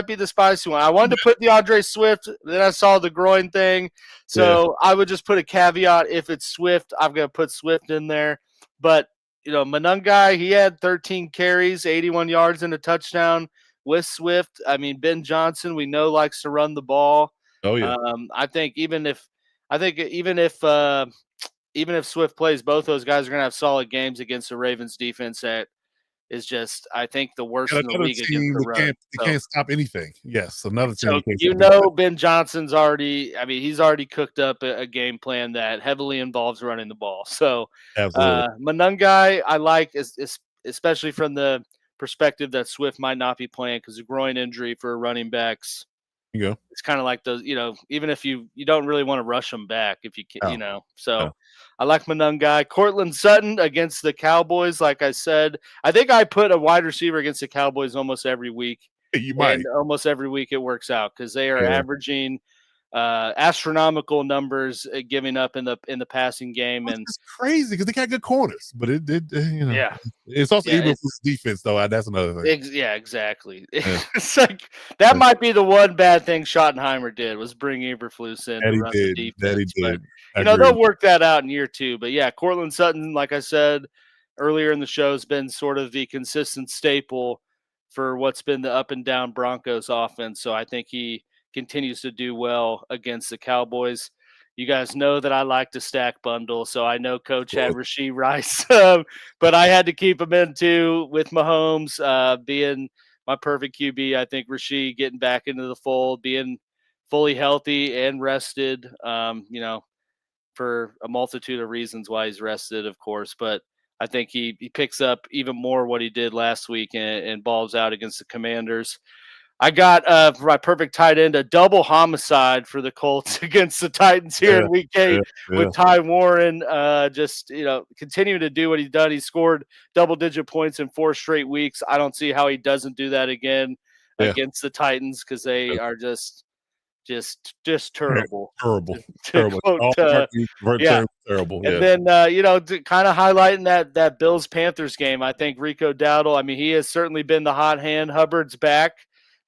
be the spicy one. I wanted to put DeAndre Swift, then I saw the groin thing, so I would just put a caveat. If it's Swift, I'm gonna put Swift in there. But Manungai, he had 13 carries, 81 yards, and a touchdown with Swift. I mean, Ben Johnson, we know, likes to run the ball. Oh yeah. I think even if Swift plays, both those guys are going to have solid games against the Ravens defense that is just, I think, the worst in the league against the run. Can't stop anything. Yes, another team. Ben Johnson's already. I mean, he's already cooked up a game plan that heavily involves running the ball. So, Manungai, I like, especially from the perspective that Swift might not be playing because of groin injury for running backs. It's kind of like those, even if you don't really want to rush them back if you can, So I like Manungai. Cortland Sutton against the Cowboys. Like I said, I think I put a wide receiver against the Cowboys almost every week. You might. And almost every week it works out because they are averaging astronomical numbers giving up in the passing game. And it's crazy because they got good corners, but it's also Eberflus defense though. That's another thing. Exactly. It's like that might be the one bad thing Schottenheimer did was bring Eberflus in to run the defense. That he did. But, they'll work that out in year 2. But yeah, Cortland Sutton, like I said earlier in the show, has been sort of the consistent staple for what's been the up and down Broncos offense. So I think he continues to do well against the Cowboys. You guys know that I like to stack bundle, so I know Coach had Rashee Rice, but I had to keep him in too with Mahomes being my perfect QB. I think Rashee getting back into the fold, being fully healthy and rested, for a multitude of reasons why he's rested, of course, but I think he picks up even more what he did last week and balls out against the Commanders. I got for my perfect tight end a double homicide for the Colts against the Titans here in Week 8 with Ty Warren. Just continuing to do what he's done. He scored double-digit points in 4 straight weeks. I don't see how he doesn't do that again against the Titans because they are just terrible. Terrible. Terrible. Terrible. And then kind of highlighting that Bills Panthers game, I think Rico Dowdle, I mean, he has certainly been the hot hand. Hubbard's back.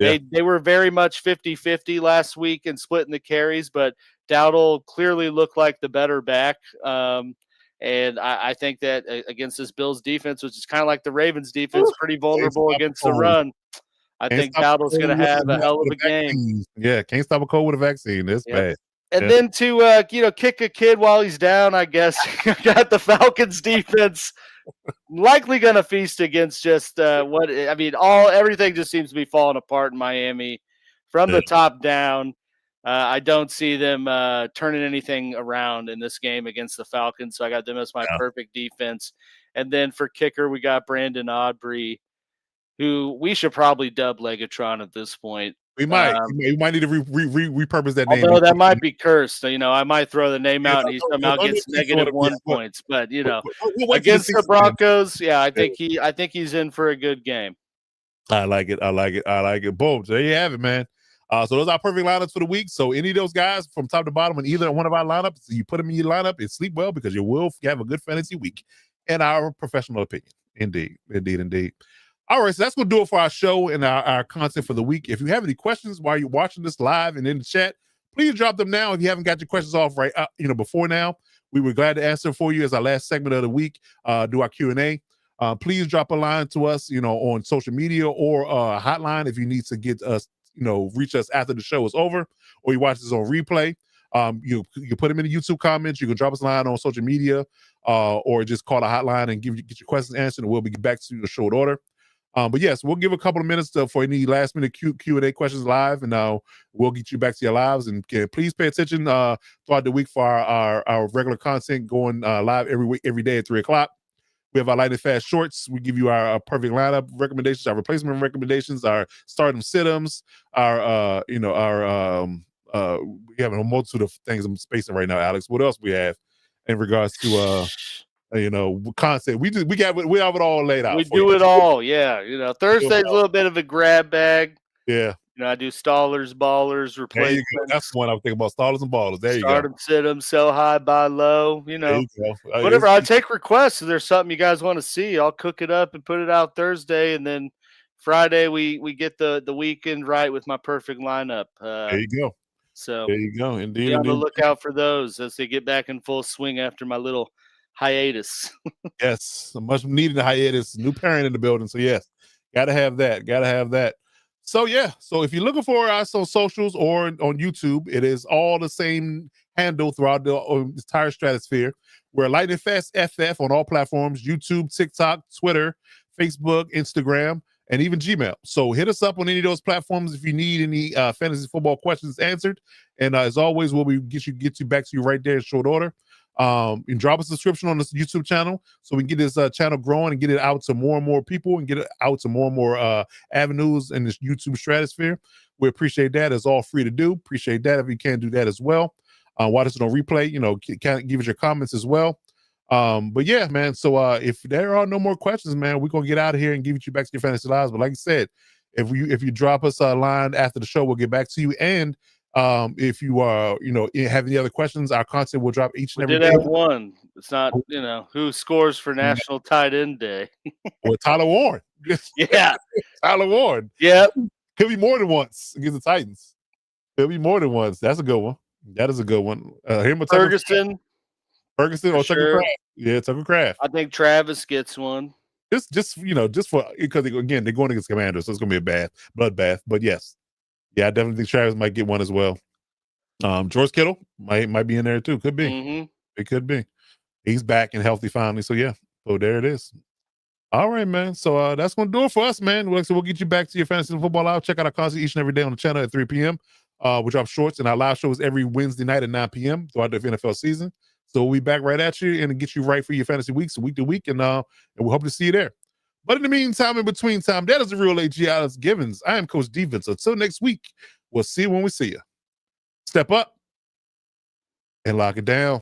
They were very much 50-50 last week and splitting the carries, but Dowdle clearly looked like the better back. And I think that against this Bills defense, which is kind of like the Ravens defense, pretty vulnerable against the run. I think Dowdle's going to have a hell of a game. Yeah, can't stop a cold with a vaccine. That's bad. And then to kick a kid while he's down, I guess got the Falcons defense likely going to feast against just everything just seems to be falling apart in Miami from the top down. I don't see them turning anything around in this game against the Falcons, so I got them as my perfect defense. And then for kicker, we got Brandon Audrey, who we should probably dub Legatron at this point. We might need to repurpose that name. Although that might be cursed. I might throw the name out and he somehow gets -1 points. But against the Broncos, I think he's in for a good game. I like it. Boom. So there you have it, man. So those are perfect lineups for the week. So any of those guys from top to bottom in either one of our lineups, you put them in your lineup and sleep well because you will have a good fantasy week, in our professional opinion. Indeed. All right, so that's going to do it for our show and our content for the week. If you have any questions while you're watching this live and in the chat, please drop them now. If you haven't got your questions off before now, we were glad to answer for you as our last segment of the week. Do our Q&A. Please drop a line to us, on social media or a hotline if you need to get us, reach us after the show is over, or you watch this on replay. You put them in the YouTube comments. You can drop us a line on social media, or just call a hotline and get your questions answered, and we'll be back to you in short order. But yes, we'll give a couple of minutes for any last minute Q&A questions live, and we'll get you back to your lives. And please pay attention throughout the week for our regular content going live every day at 3:00. We have our light and fast shorts. We give you our perfect lineup recommendations, our replacement recommendations, our stardom sit-ems, we have a multitude of things I'm spacing right now, Alex. What else we have in regards to content? We have it all laid out. We do it all, yeah. Thursday's a little bit of a grab bag. Yeah. I do stallers, ballers, replacements. There you go. That's the one I was thinking about, stallers and ballers. There you go. Start them, sit them, sell high, buy low. Whatever. I take requests. If there's something you guys want to see, I'll cook it up and put it out Thursday, and then Friday we get the weekend right with my perfect lineup. There you go. So there you go. Indeed. Be on the lookout for those as they get back in full swing after my little hiatus. Yes, a much needed hiatus. New parent in the building, so yes, gotta have that. So if you're looking for us on socials or on YouTube, it is all the same handle throughout the entire stratosphere. We're Light and Fast FF on all platforms: YouTube, TikTok, Twitter, Facebook, Instagram, and even Gmail. So hit us up on any of those platforms if you need any fantasy football questions answered. And as always, we'll get you back to you right there in short order. And drop a subscription on this YouTube channel so we can get this channel growing and get it out to more and more people and get it out to more and more avenues in this YouTube stratosphere. We appreciate that. It's all free to do. Appreciate that if you can do that as well. Watch us on replay, give us your comments as well. But yeah, man. So if there are no more questions, man, we're gonna get out of here and give you back to your fantasy lives. But like I said, if you drop us a line after the show, we'll get back to you. And if you have any other questions, our content will drop each and every day. We did have one. It's not, who scores for National Tight End Day. Well, Tyler Warren. Yeah. Tyler Warren. Yep. Could be more than once against the Titans. Could be more than once. That's a good one. That is a good one. Ferguson or Tucker Kraft. Yeah, Tucker Kraft. I think Travis gets one. Just for, because again, they're going against Commanders, so it's gonna be a bloodbath. But yes. Yeah, I definitely think Travis might get one as well. George Kittle might be in there too. Could be. Mm-hmm. It could be. He's back and healthy finally. So yeah. So there it is. All right, man. So that's gonna do it for us, man. So we'll get you back to your fantasy football live. Check out our content each and every day on the channel at 3 p.m. We drop shorts and our live shows every Wednesday night at 9 p.m. throughout the NFL season. So we'll be back right at you and get you right for your fantasy weeks, week to week, and we hope to see you there. But in the meantime, in between time, that is the real AG Alex Givens. I am Coach Defense. Until next week, we'll see you when we see you. Step up and lock it down.